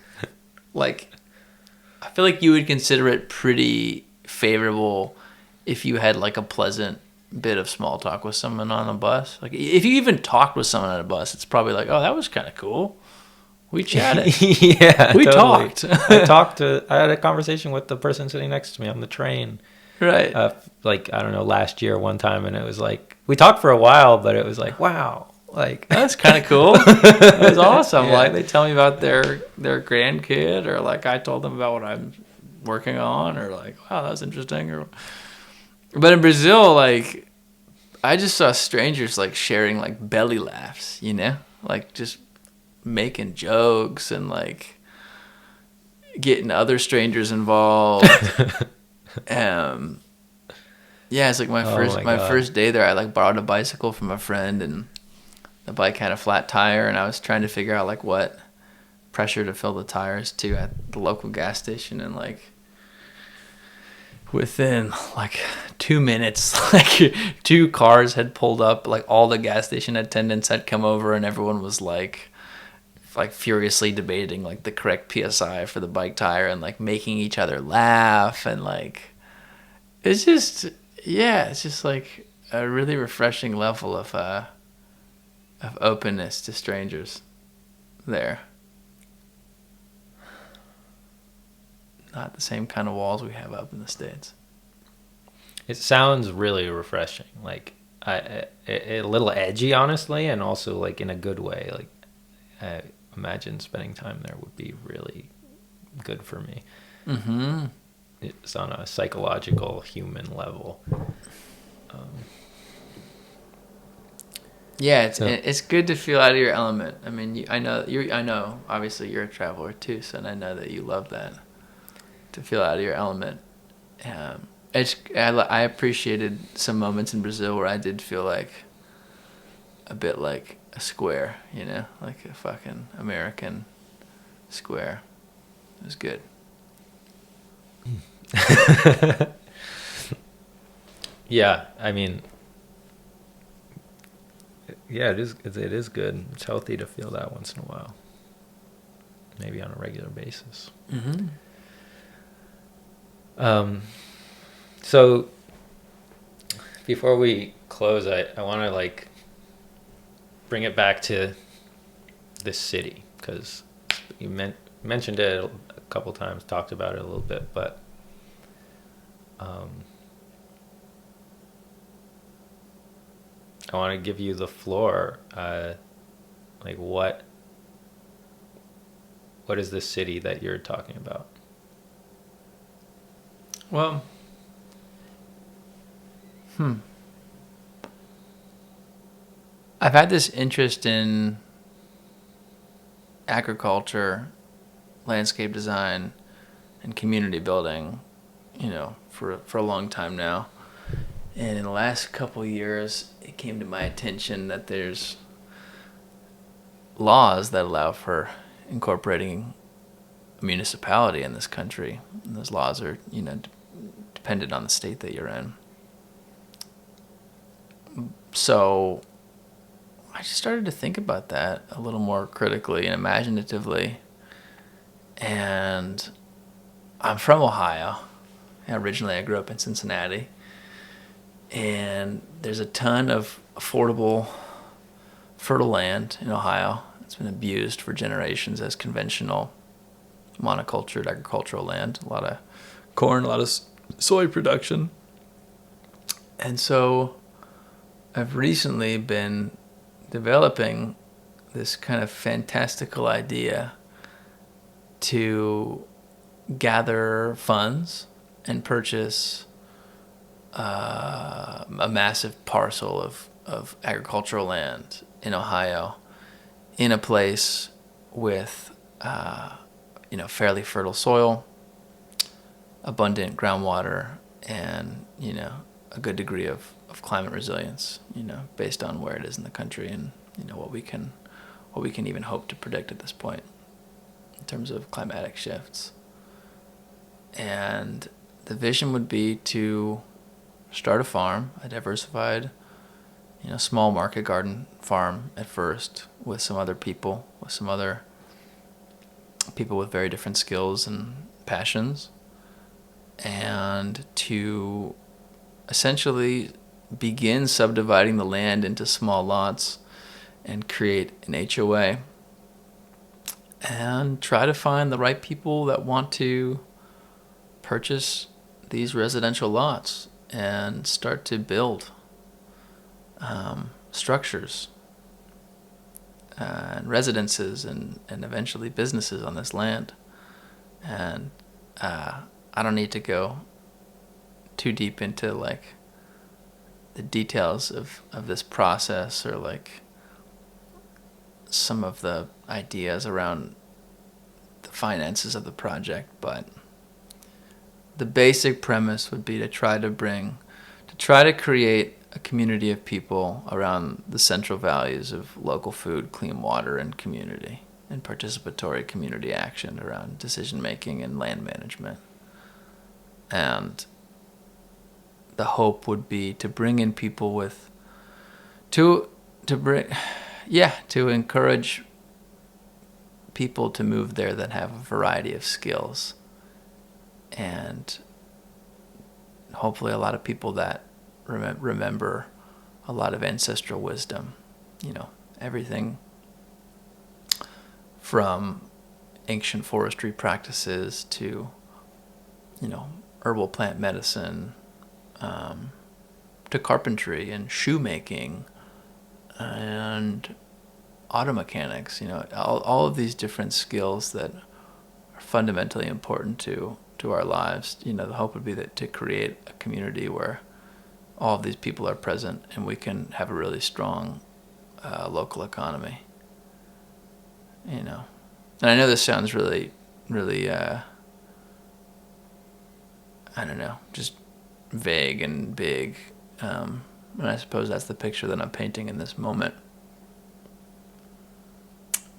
Speaker 1: like... I feel like you would consider it pretty favorable if you had like a pleasant bit of small talk with someone on a bus. Like if you even talked with someone on a bus, it's probably like, oh, that was kind of cool. We chatted.
Speaker 2: Yeah,
Speaker 1: we
Speaker 2: totally.
Speaker 1: talked.
Speaker 2: I had a conversation with the person sitting next to me on the train.
Speaker 1: Right.
Speaker 2: Like, I don't know, last year one time, and it was like, we talked for a while, but it was like, wow. Like
Speaker 1: that's kind of cool. That was awesome.
Speaker 2: Yeah.
Speaker 1: Like they tell me about their grandkid, or like I told them about what I'm working on, or like, wow, that was interesting. But in Brazil, like I just saw strangers like sharing like belly laughs, like just making jokes and like getting other strangers involved. Yeah, it's like my first day there. I like borrowed a bicycle from a friend, and the bike had a flat tire, and I was trying to figure out like what pressure to fill the tires to at the local gas station, and like within like 2 minutes, like 2 cars had pulled up, like all the gas station attendants had come over, and everyone was like furiously debating like the correct PSI for the bike tire and like making each other laugh, and like it's just like a really refreshing level of openness to strangers there. Not the same kind of walls we have up in the States.
Speaker 2: It sounds really refreshing. Like a little edgy, honestly, and also like in a good way. Like I imagine spending time there would be really good for me.
Speaker 1: Mm-hmm.
Speaker 2: it's on a psychological human level.
Speaker 1: Yeah, it's good to feel out of your element. I mean, I know. Obviously, you're a traveler too, so I know that you love that, to feel out of your element. I appreciated some moments in Brazil where I did feel like a bit like a square, like a fucking American square. It was good.
Speaker 2: Yeah, I mean, yeah, it is good. It's healthy to feel that once in a while, maybe on a regular basis.
Speaker 1: Mm-hmm.
Speaker 2: So before we close, I want to like bring it back to this city, because you mentioned it a couple times, talked about it a little bit, but I want to give you the floor. Like what is the city that you're talking about?
Speaker 1: Well, I've had this interest in agriculture, landscape design, and community building, for a long time now. And in the last couple of years, it came to my attention that there's laws that allow for incorporating a municipality in this country. And those laws are, dependent on the state that you're in. So I just started to think about that a little more critically and imaginatively. And I'm from Ohio. Originally, I grew up in Cincinnati. And there's a ton of affordable, fertile land in Ohio. It's been abused for generations as conventional monocultured agricultural land. A lot of corn, a lot of soy production. And so I've recently been developing this kind of fantastical idea to gather funds and purchase a massive parcel of agricultural land in Ohio, in a place with fairly fertile soil, abundant groundwater, and a good degree of climate resilience, based on where it is in the country and what we can even hope to predict at this point in terms of climatic shifts. And the vision would be to start a farm, a diversified, small market garden farm at first, with some other people with very different skills and passions, and to essentially begin subdividing the land into small lots and create an HOA and try to find the right people that want to purchase these residential lots and start to build structures and residences and eventually businesses on this land. And I don't need to go too deep into like the details of this process or like some of the ideas around the finances of the project, but the basic premise would be to try to create a community of people around the central values of local food, clean water, and community, and participatory community action around decision making and land management. And the hope would be to bring in people to encourage people to move there that have a variety of skills, and hopefully a lot of people that remember a lot of ancestral wisdom, everything from ancient forestry practices to, herbal plant medicine, to carpentry and shoemaking and auto mechanics, all of these different skills that are fundamentally important to to our lives. The hope would be that to create a community where all of these people are present and we can have a really strong local economy. And I know this sounds really, really, I don't know, just vague and big. And I suppose that's the picture that I'm painting in this moment.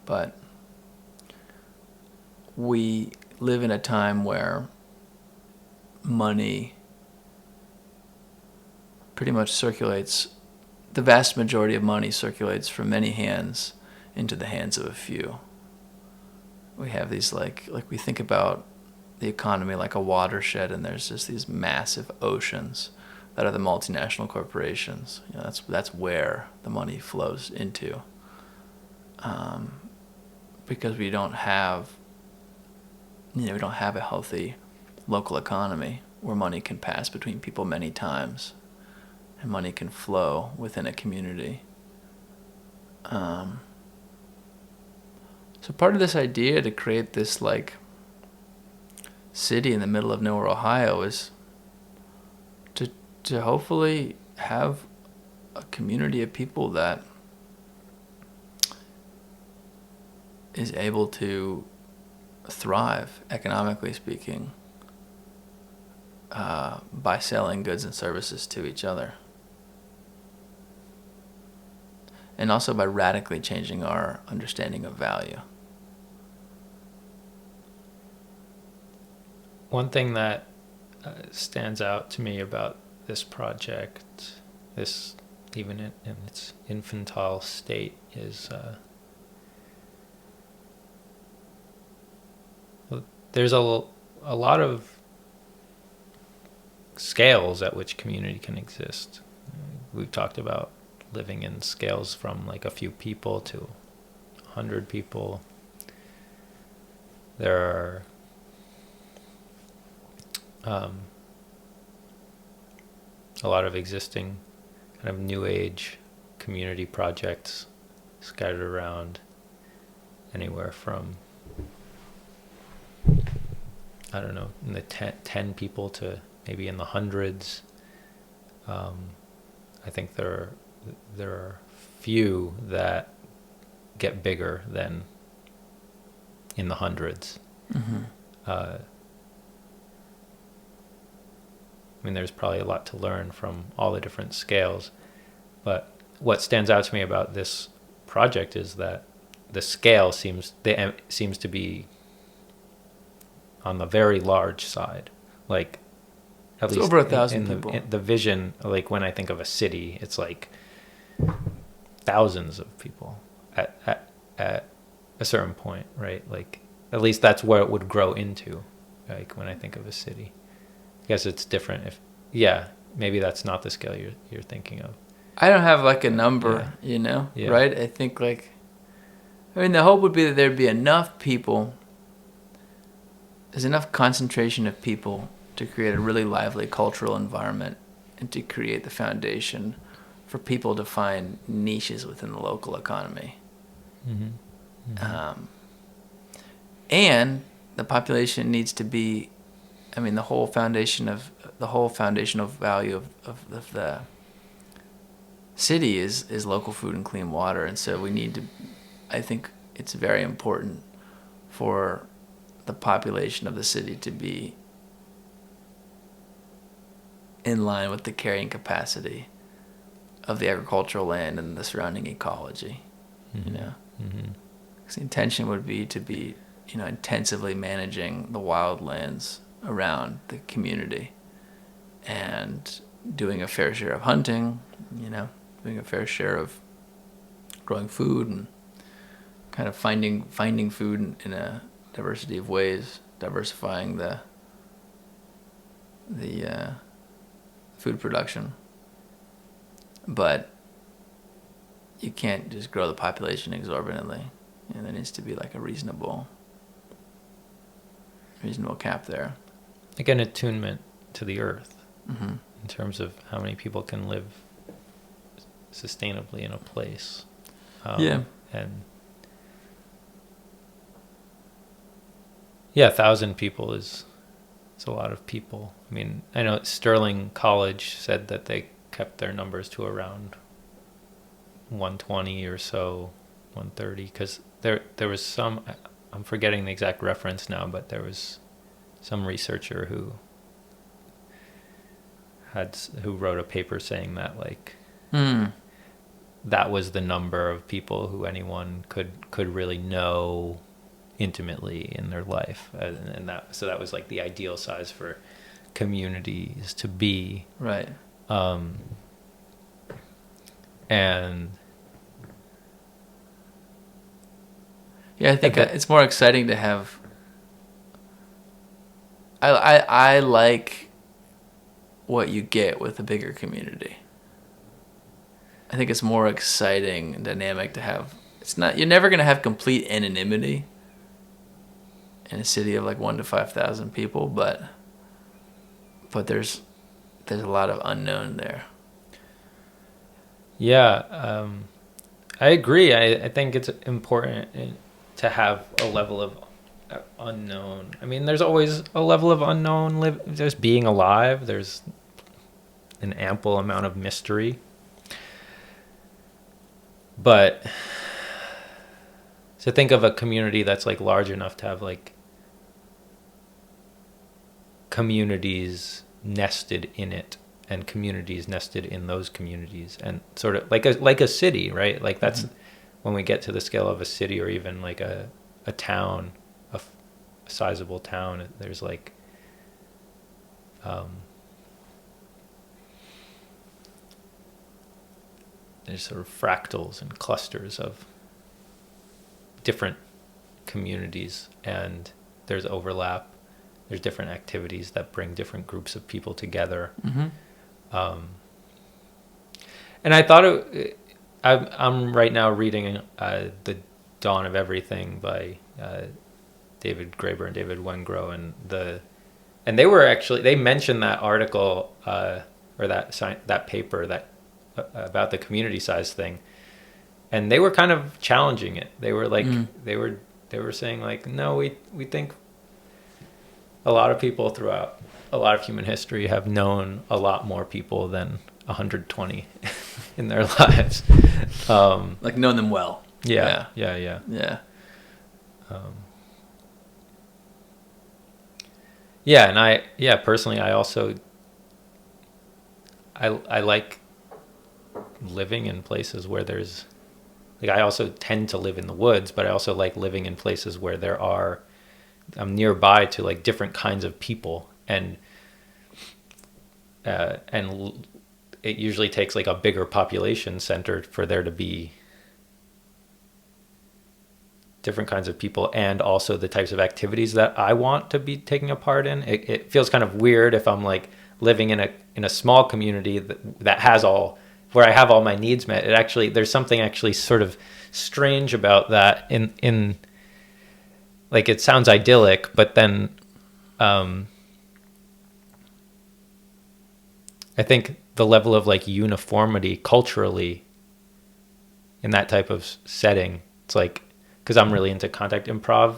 Speaker 1: But we live in a time where money pretty much circulates, the vast majority of money circulates from many hands into the hands of a few. We have these like we think about the economy like a watershed, and there's just these massive oceans that are the multinational corporations. That's where the money flows into. Because we don't have a healthy local economy where money can pass between people many times and money can flow within a community. So part of this idea to create this like city in the middle of nowhere, Ohio, is to hopefully have a community of people that is able to thrive, economically speaking, by selling goods and services to each other. And also by radically changing our understanding of value.
Speaker 2: One thing that stands out to me about this project, this even in its infantile state, is there's a lot of scales at which community can exist. We've talked about living in scales from like a few people to 100 people. There are a lot of existing kind of new age community projects scattered around anywhere from, I don't know, in the 10 people to maybe in the hundreds. I think there are few that get bigger than in the hundreds.
Speaker 1: Mm-hmm.
Speaker 2: I mean, there's probably a lot to learn from all the different scales, but what stands out to me about this project is that the scale seems to be on the very large side. Like, at least
Speaker 1: over 1,000 people.
Speaker 2: In the vision, like when I think of a city, it's like thousands of people at a certain point, right? Like, at least that's where it would grow into, like when I think of a city. I guess it's different maybe that's not the scale you're thinking of.
Speaker 1: I don't have like a number, right? I think the hope would be that there'd be enough people, there's enough concentration of people to create a really lively cultural environment and to create the foundation for people to find niches within the local economy.
Speaker 2: Mm-hmm. Mm-hmm.
Speaker 1: And the population needs to be, the whole foundational value of the city is local food and clean water. And so I think it's very important for the population of the city to be in line with the carrying capacity of the agricultural land and the surrounding ecology.
Speaker 2: Mm-hmm. Mm-hmm.
Speaker 1: 'Cause the intention would be to be, intensively managing the wildlands around the community and doing a fair share of hunting, doing a fair share of growing food and kind of finding food in a diversity of ways, diversifying the food production. But you can't just grow the population exorbitantly. There needs to be like a reasonable cap there.
Speaker 2: Like an attunement to the earth.
Speaker 1: Mm-hmm.
Speaker 2: In terms of how many people can live sustainably in a place. And 1,000 people is It's a lot of people. I mean, I know Sterling College said that they kept their numbers to around 120 or so, 130, because there was some, I'm forgetting the exact reference now, but there was some researcher who wrote a paper saying that like that was the number of people who anyone could really know intimately in their life, and that was like the ideal size for communities to be,
Speaker 1: right.
Speaker 2: And
Speaker 1: yeah, I think it's more exciting to have. I like what you get with a bigger community. I think it's more exciting and dynamic to have. It's not, you're never going to have complete anonymity in a city of like 1,000 to 5,000 people, but there's a lot of unknown there.
Speaker 2: Yeah, I agree. I think it's important to have a level of unknown. I mean, there's always a level of unknown. There's being alive. There's an ample amount of mystery. But to think of a community that's like large enough to have like communities nested in it and communities nested in those communities, and sort of like a city, right? Like that's when we get to the scale of a city, or even like a town, a sizable town, there's like there's sort of fractals and clusters of different communities, and there's overlap. There's different activities that bring different groups of people together. And I thought I'm right now reading The Dawn of Everything by David Graeber and David Wengrow, and they mentioned that article or that paper that about the community size thing, and they were kind of challenging it. They were like they were saying like, no, we think a lot of people throughout a lot of human history have known a lot more people than 120 in their lives.
Speaker 1: Like known them well.
Speaker 2: Yeah. And personally, I also I like living in places where there's like, I also tend to live in the woods, but I also like living in places where I'm nearby to like different kinds of people, and it usually takes like a bigger population center for there to be different kinds of people, and also the types of activities that I want to be taking a part in. It feels kind of weird if I'm like living in a small community that has where I have all my needs met. There's something actually sort of strange about that in like, it sounds idyllic, but then I think the level of like uniformity culturally in that type of setting, it's like, because I'm really into contact improv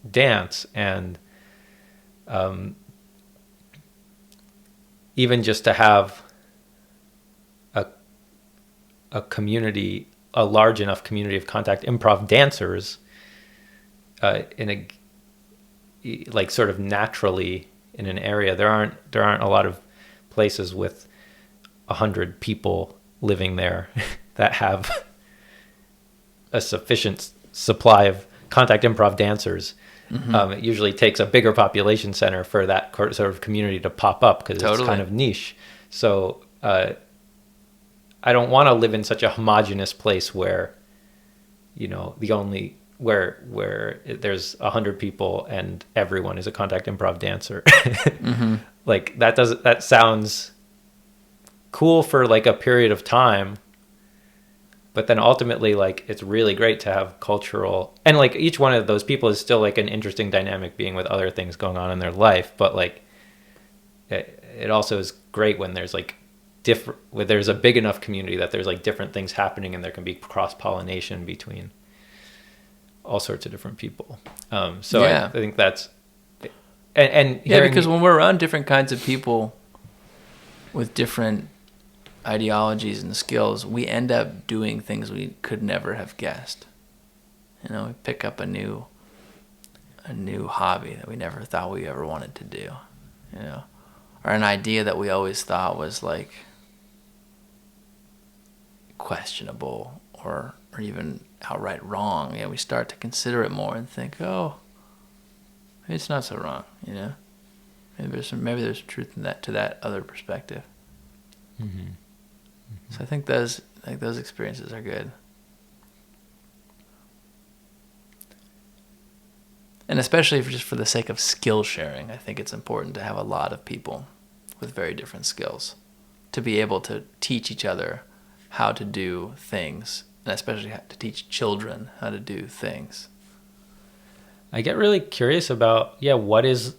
Speaker 2: dance, and even just to have a community, a large enough community of contact improv dancers in a like sort of naturally in an area. There aren't a lot of places with 100 people living there that have a sufficient supply of contact improv dancers. It usually takes a bigger population center for that sort of community to pop up, because it's kind of niche. So I don't want to live in such a homogenous place where, you know, where there's 100 people and everyone is a contact improv dancer. Like that sounds cool for like a period of time, but then ultimately, like, it's really great to have cultural, and like each one of those people is still like an interesting dynamic being with other things going on in their life. But like it also is great when there's like when there's a big enough community that there's like different things happening, and there can be cross-pollination between all sorts of different people. I think that's And
Speaker 1: yeah, because when we're around different kinds of people with different ideologies and skills, we end up doing things we could never have guessed. You know, we pick up a new hobby that we never thought we ever wanted to do, you know, or an idea that we always thought was like questionable or even outright wrong. Yeah, we start to consider it more and think, oh, maybe it's not so wrong, you know. Maybe there's truth in that, to that other perspective.
Speaker 2: Mm-hmm. Mm-hmm.
Speaker 1: So I think those experiences are good. And especially just for the sake of skill sharing, I think it's important to have a lot of people with very different skills to be able to teach each other how to do things, and especially to teach children how to do things.
Speaker 2: I get really curious about, what is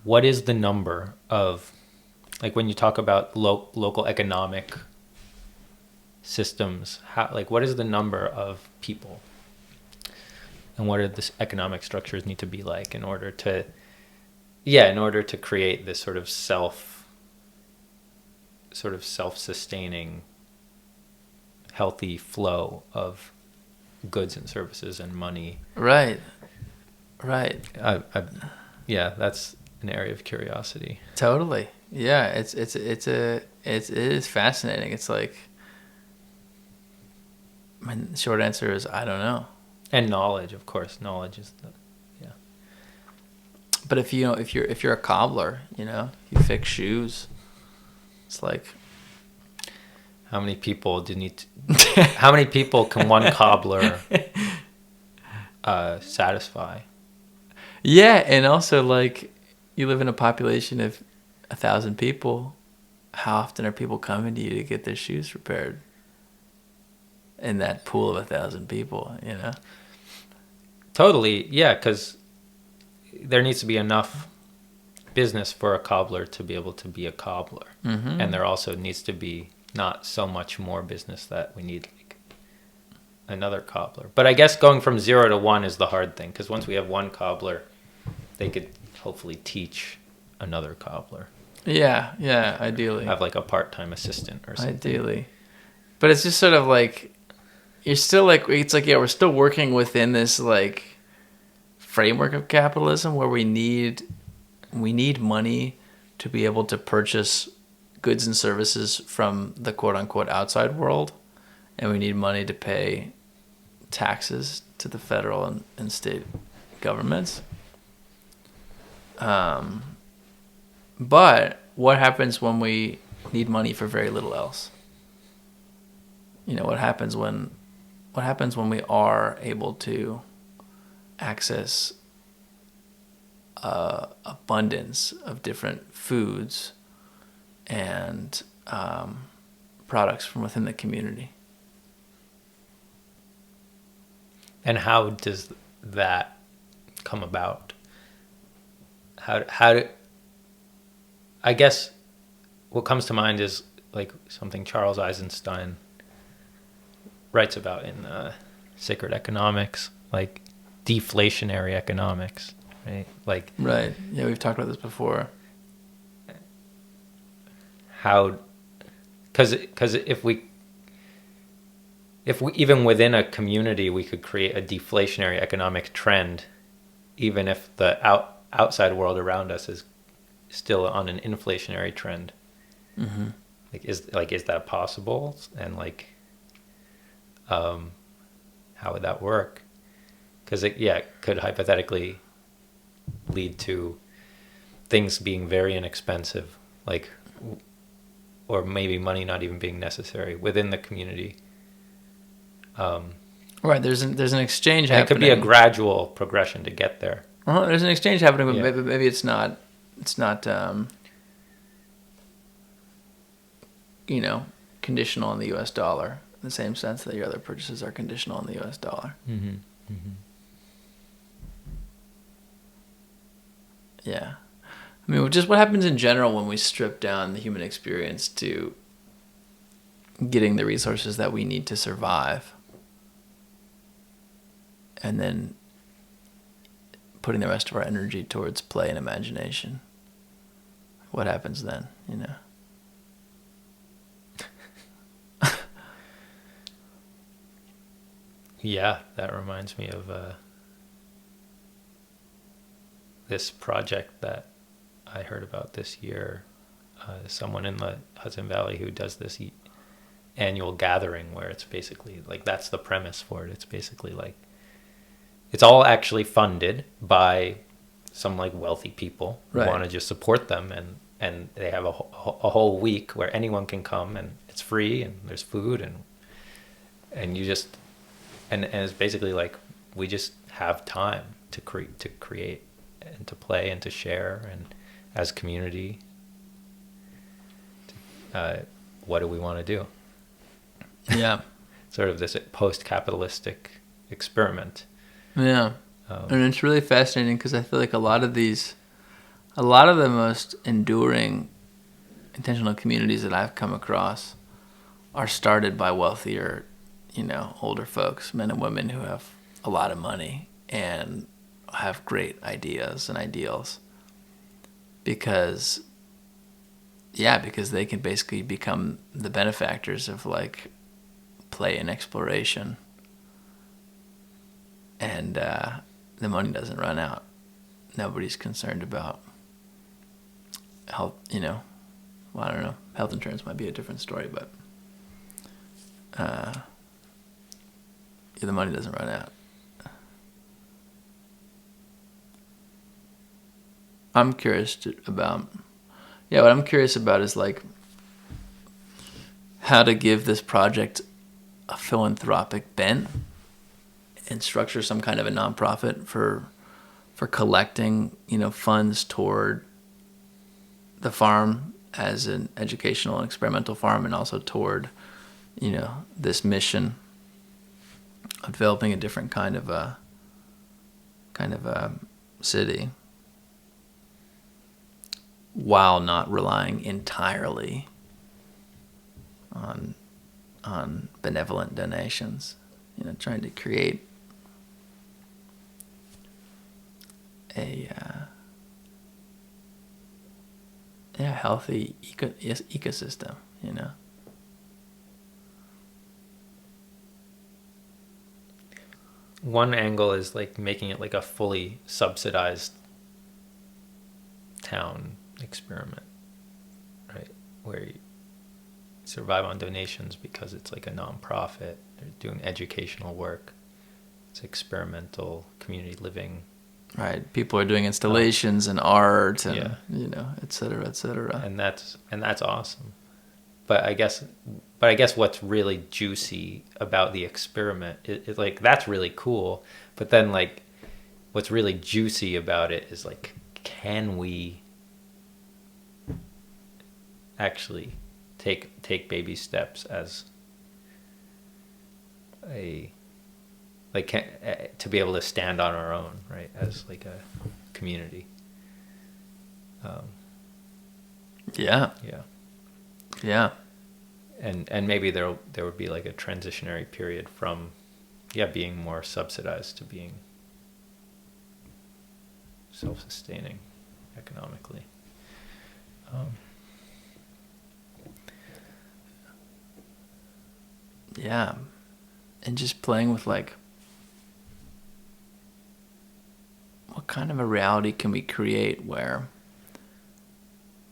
Speaker 2: the number of, like when you talk about local economic systems, what is the number of people? And what do the economic structures need to be like in order to create this sort of self-sustaining, healthy flow of goods and services and money.
Speaker 1: Right.
Speaker 2: That's an area of curiosity.
Speaker 1: Totally. Yeah, it is fascinating. It's like, the short answer is I don't know.
Speaker 2: And knowledge, of course. Knowledge is
Speaker 1: But if you're a cobbler, you know, you fix shoes. It's like,
Speaker 2: how many people how many people can one cobbler satisfy?
Speaker 1: Yeah, and also like you live in a population of 1,000 people. How often are people coming to you to get their shoes repaired? In that pool of 1,000 people, you know.
Speaker 2: Totally, yeah, because there needs to be enough business for a cobbler to be able to be a cobbler, and there also needs to be not so much more business that we need like another cobbler. But I guess going from 0 to 1 is the hard thing, because once we have one cobbler, they could hopefully teach another cobbler.
Speaker 1: Yeah, ideally.
Speaker 2: Have like a part-time assistant or something.
Speaker 1: Ideally. But it's just sort of like, you're still like, it's like, yeah, we're still working within this like framework of capitalism where we need money to be able to purchase goods and services from the quote unquote outside world. And we need money to pay taxes to the federal and state governments. But what happens when we need money for very little else? You know, what happens when we are able to access abundance of different foods and products from within the community?
Speaker 2: And how does that come about? How do, I guess what comes to mind is like something Charles Eisenstein writes about in Sacred Economics, like deflationary economics, right? Like,
Speaker 1: right. Yeah, we've talked about this before.
Speaker 2: How, because if we even within a community we could create a deflationary economic trend, even if the outside world around us is still on an inflationary trend.
Speaker 1: Mm-hmm.
Speaker 2: Is that possible? And like, how would that work? Because it could hypothetically lead to things being very inexpensive, like, or maybe money not even being necessary within the community.
Speaker 1: Right. There's an exchange happening.
Speaker 2: It could be a gradual progression to get there.
Speaker 1: There's an exchange happening, but maybe it's not. Conditional on the U.S. dollar in the same sense that your other purchases are conditional on the U.S. dollar.
Speaker 2: Mm-hmm. Mm-hmm.
Speaker 1: Yeah. I mean, just what happens in general when we strip down the human experience to getting the resources that we need to survive, and then putting the rest of our energy towards play and imagination, what happens then, you know?
Speaker 2: Yeah, that reminds me of this project that I heard about this year. Someone in the Hudson Valley who does this annual gathering where it's basically like, that's the premise for it. It's basically like, it's all actually funded by some like wealthy people who want to just support them, and they have a whole week where anyone can come, and it's free, and there's food, and you just and it's basically like, we just have time to create and to play and to share, and as community, what do we want to do?
Speaker 1: Yeah.
Speaker 2: Sort of this post-capitalistic experiment.
Speaker 1: Yeah. And it's really fascinating because I feel like a lot of the most enduring intentional communities that I've come across are started by wealthier, you know, older folks, men and women who have a lot of money and have great ideas and ideals. Because they can basically become the benefactors of like play and exploration. And the money doesn't run out. Nobody's concerned about health, you know. Well, I don't know. Health insurance might be a different story, but the money doesn't run out. I'm curious about is like how to give this project a philanthropic bent and structure some kind of a nonprofit for collecting, you know, funds toward the farm as an educational and experimental farm, and also toward, you know, this mission of developing a different kind of a city, while not relying entirely on benevolent donations. You know, trying to create a healthy ecosystem, you know.
Speaker 2: One angle is like making it like a fully subsidized town experiment, right? Where you survive on donations because it's like a nonprofit. They're doing educational work. It's experimental community living.
Speaker 1: Right. People are doing installations and art and, you know, et cetera, et cetera.
Speaker 2: And that's awesome. But I guess what's really juicy about the experiment is like, that's really cool. But then like, what's really juicy about it is like, can we actually take baby steps as to be able to stand on our own, right, as like a community. Yeah. And maybe there would be like a transitionary period from being more subsidized to being self-sustaining economically.
Speaker 1: Yeah. And just playing with like, what kind of a reality can we create where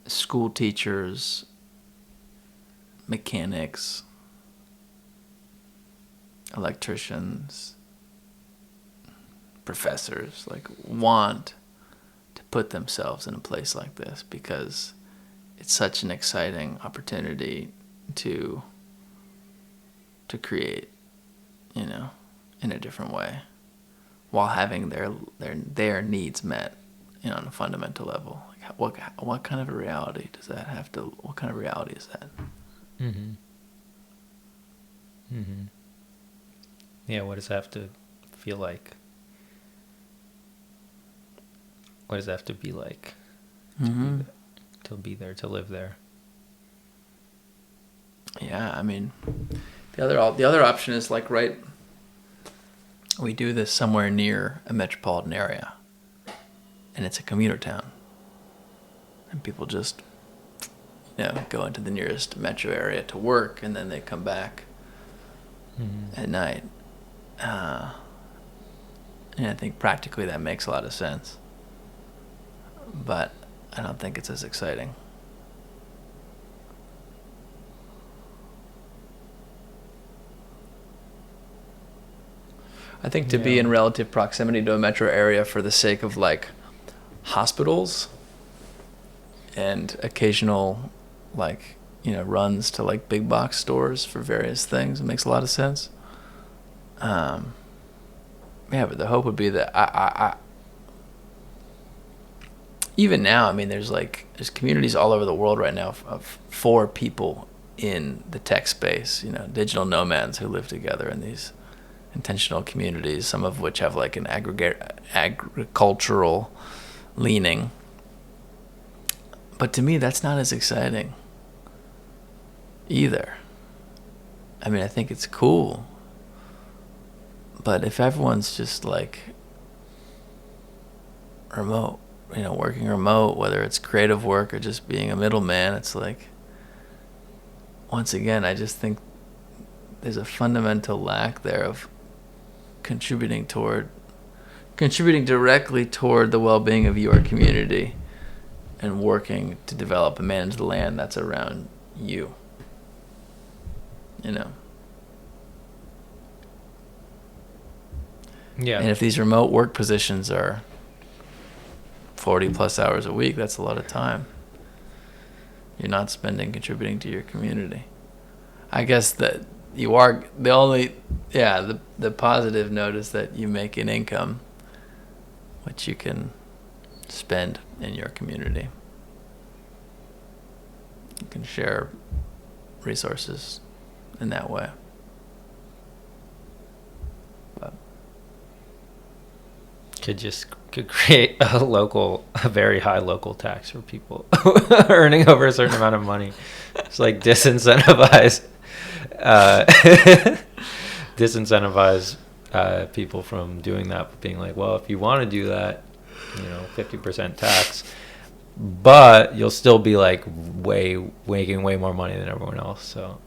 Speaker 1: school teachers, mechanics, electricians, professors like want to put themselves in a place like this, because it's such an exciting opportunity to create, you know, in a different way, while having their needs met, you know, on a fundamental level. Like what kind of a reality does that have to? What kind of reality is that?
Speaker 2: Mm-hmm. Mm-hmm. Yeah. What does that have to feel like? What does that have to be like?
Speaker 1: Mm-hmm.
Speaker 2: To be there, to live there.
Speaker 1: Yeah, I mean, the other option is like, right, we do this somewhere near a metropolitan area, and it's a commuter town, and people just, go into the nearest metro area to work, and then they come back at night. And I think practically that makes a lot of sense, but I don't think it's as exciting. I think to be in relative proximity to a metro area for the sake of like hospitals and occasional runs to like big box stores for various things, it makes a lot of sense. But the hope would be that I even now, I mean, there's communities all over the world right now for people in the tech space, digital nomads who live together in these intentional communities, some of which have like an agricultural leaning. But to me, that's not as exciting either. I mean, I think it's cool, but if everyone's just like remote, working remote, whether it's creative work or just being a middleman, it's like, once again, I just think there's a fundamental lack there of contributing directly toward the well-being of your community and working to develop and manage the land that's around you.
Speaker 2: Yeah.
Speaker 1: And if these remote work positions are 40 plus hours a week, that's a lot of time you're not spending contributing to your community. I guess that you are the only, the positive note is that you make an income which you can spend in your community. You can share resources in that way. But
Speaker 2: could create a very high local tax for people earning over a certain amount of money. It's like disincentivize people from doing that, being like, well, if you want to do that, 50% tax, but you'll still be like making way more money than everyone else. So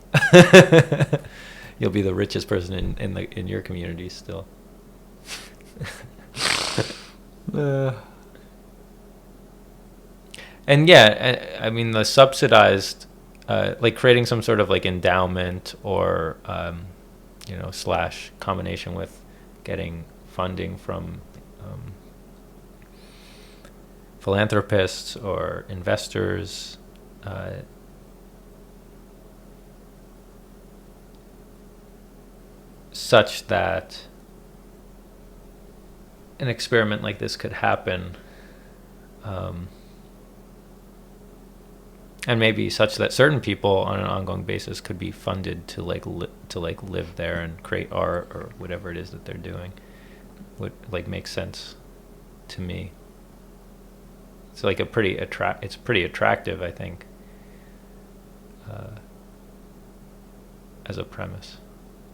Speaker 2: you'll be the richest person in your community still. And I mean, the subsidized, like creating some sort of like endowment or, / combination with getting funding from philanthropists or investors, such that an experiment like this could happen, and maybe such that certain people on an ongoing basis could be funded to live there and create art or whatever it is that they're doing, would make sense to me. It's like it's pretty attractive, I think, as a premise.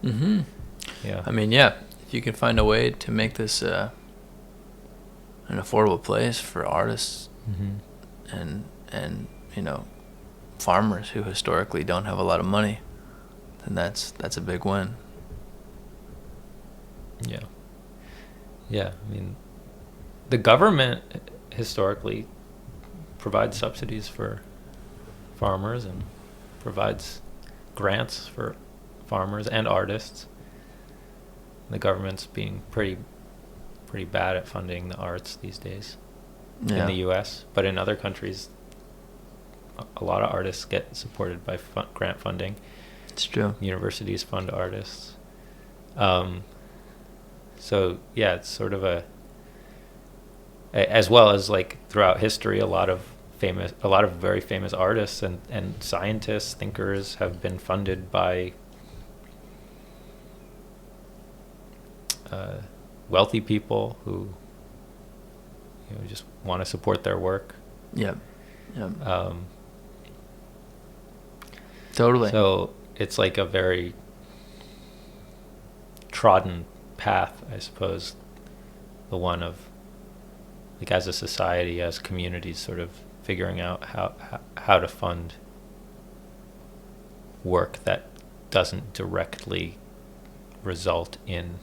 Speaker 1: Mm-hmm.
Speaker 2: Yeah.
Speaker 1: I mean, if you can find a way to make this an affordable place for artists and farmers who historically don't have a lot of money, then that's a big win.
Speaker 2: Yeah. I mean, the government historically provides subsidies for farmers and provides grants for farmers and artists. The government's being pretty bad at funding the arts these days in the U.S., but in other countries, a lot of artists get supported by grant funding.
Speaker 1: It's true.
Speaker 2: Universities fund artists. So it's sort of as well as like throughout history, a lot of very famous artists and scientists, thinkers have been funded by wealthy people who just want to support their work.
Speaker 1: Totally.
Speaker 2: So it's like a very trodden path, I suppose, the one of like as a society, as communities, sort of figuring out how to fund work that doesn't directly result in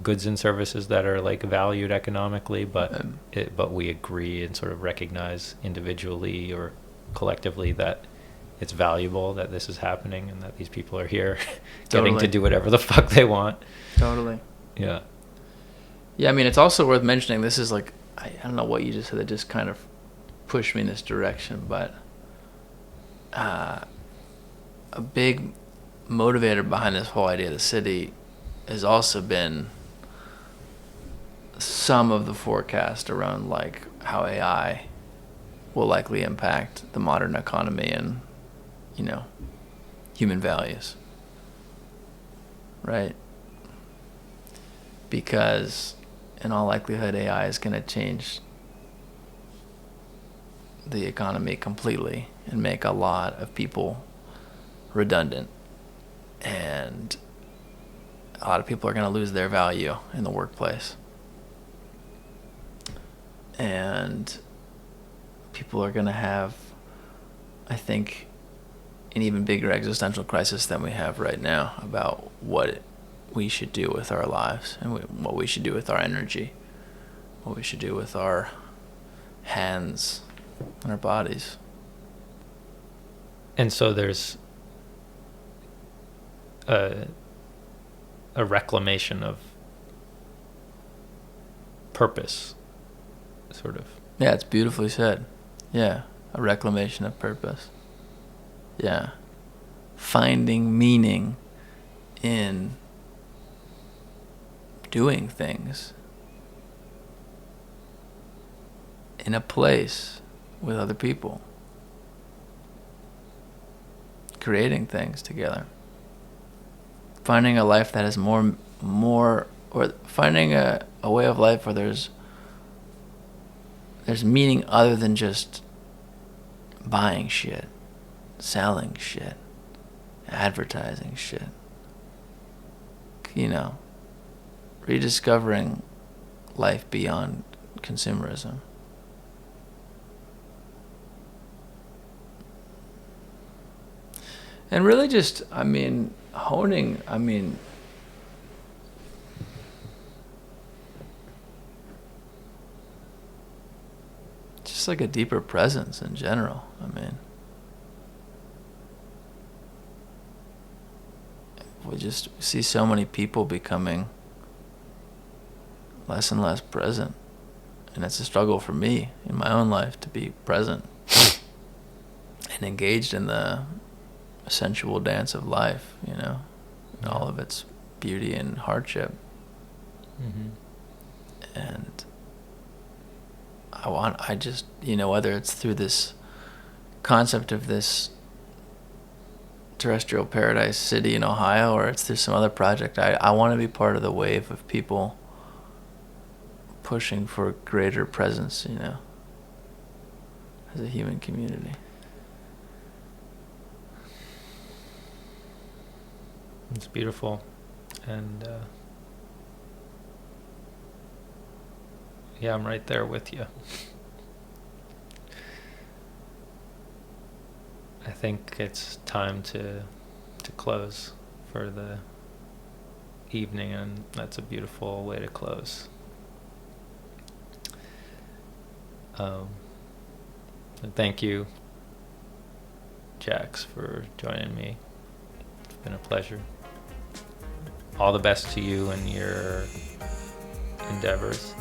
Speaker 2: goods and services that are like valued economically, but we agree and sort of recognize individually or collectively that it's valuable that this is happening and that these people are here getting to do whatever the fuck they want.
Speaker 1: Totally.
Speaker 2: Yeah.
Speaker 1: Yeah, I mean, it's also worth mentioning, this is like, I don't know what you just said that just kind of pushed me in this direction, but a big motivator behind this whole idea of the city has also been some of the forecast around like how AI will likely impact the modern economy and, you know, human values, right? Because in all likelihood, AI is going to change the economy completely and make a lot of people redundant, and a lot of people are going to lose their value in the workplace, and people are going to have, I think, an even bigger existential crisis than we have right now about what we should do with our lives and what we should do with our energy, what we should do with our hands and our bodies.
Speaker 2: And so there's a reclamation of purpose, sort of.
Speaker 1: Yeah, it's beautifully said. Yeah, a reclamation of purpose. Yeah. Finding meaning in doing things in a place with other people, creating things together, finding a life that is more, or finding a way of life where there's meaning other than just buying shit, selling shit, advertising shit. You know, rediscovering life beyond consumerism. And really just, honing, just like a deeper presence in general. We just see so many people becoming less and less present. And it's a struggle for me in my own life to be present and engaged in the sensual dance of life, you know, and all of its beauty and hardship.
Speaker 2: Mm-hmm.
Speaker 1: And I just, you know, whether it's through this concept of this terrestrial paradise city in Ohio or it's through some other project, I want to be part of the wave of people pushing for greater presence, you know, as a human community.
Speaker 2: It's beautiful. And yeah, I'm right there with you. I think it's time to close for the evening, and that's a beautiful way to close. Thank you, Jax, for joining me. It's been a pleasure. All the best to you and your endeavors.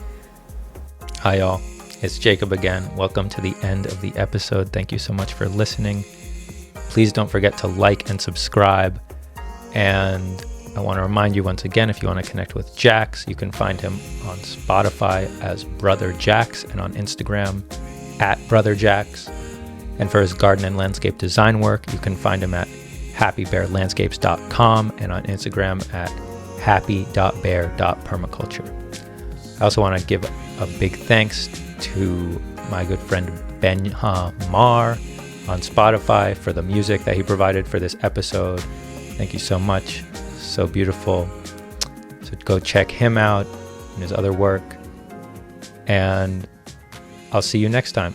Speaker 3: Hi, y'all. It's Jacob again. Welcome to the end of the episode. Thank you so much for listening. Please don't forget to like and subscribe. And I want to remind you once again, if you want to connect with Jax, you can find him on Spotify as Brother Jax and on Instagram at Brother Jax. And for his garden and landscape design work, you can find him at happybearlandscapes.com and on Instagram at happy.bear.permaculture. I also want to give a big thanks to my good friend Ben Mar on Spotify for the music that he provided for this episode. Thank you so much. So beautiful. So go check him out. and his other work. And I'll see you next time.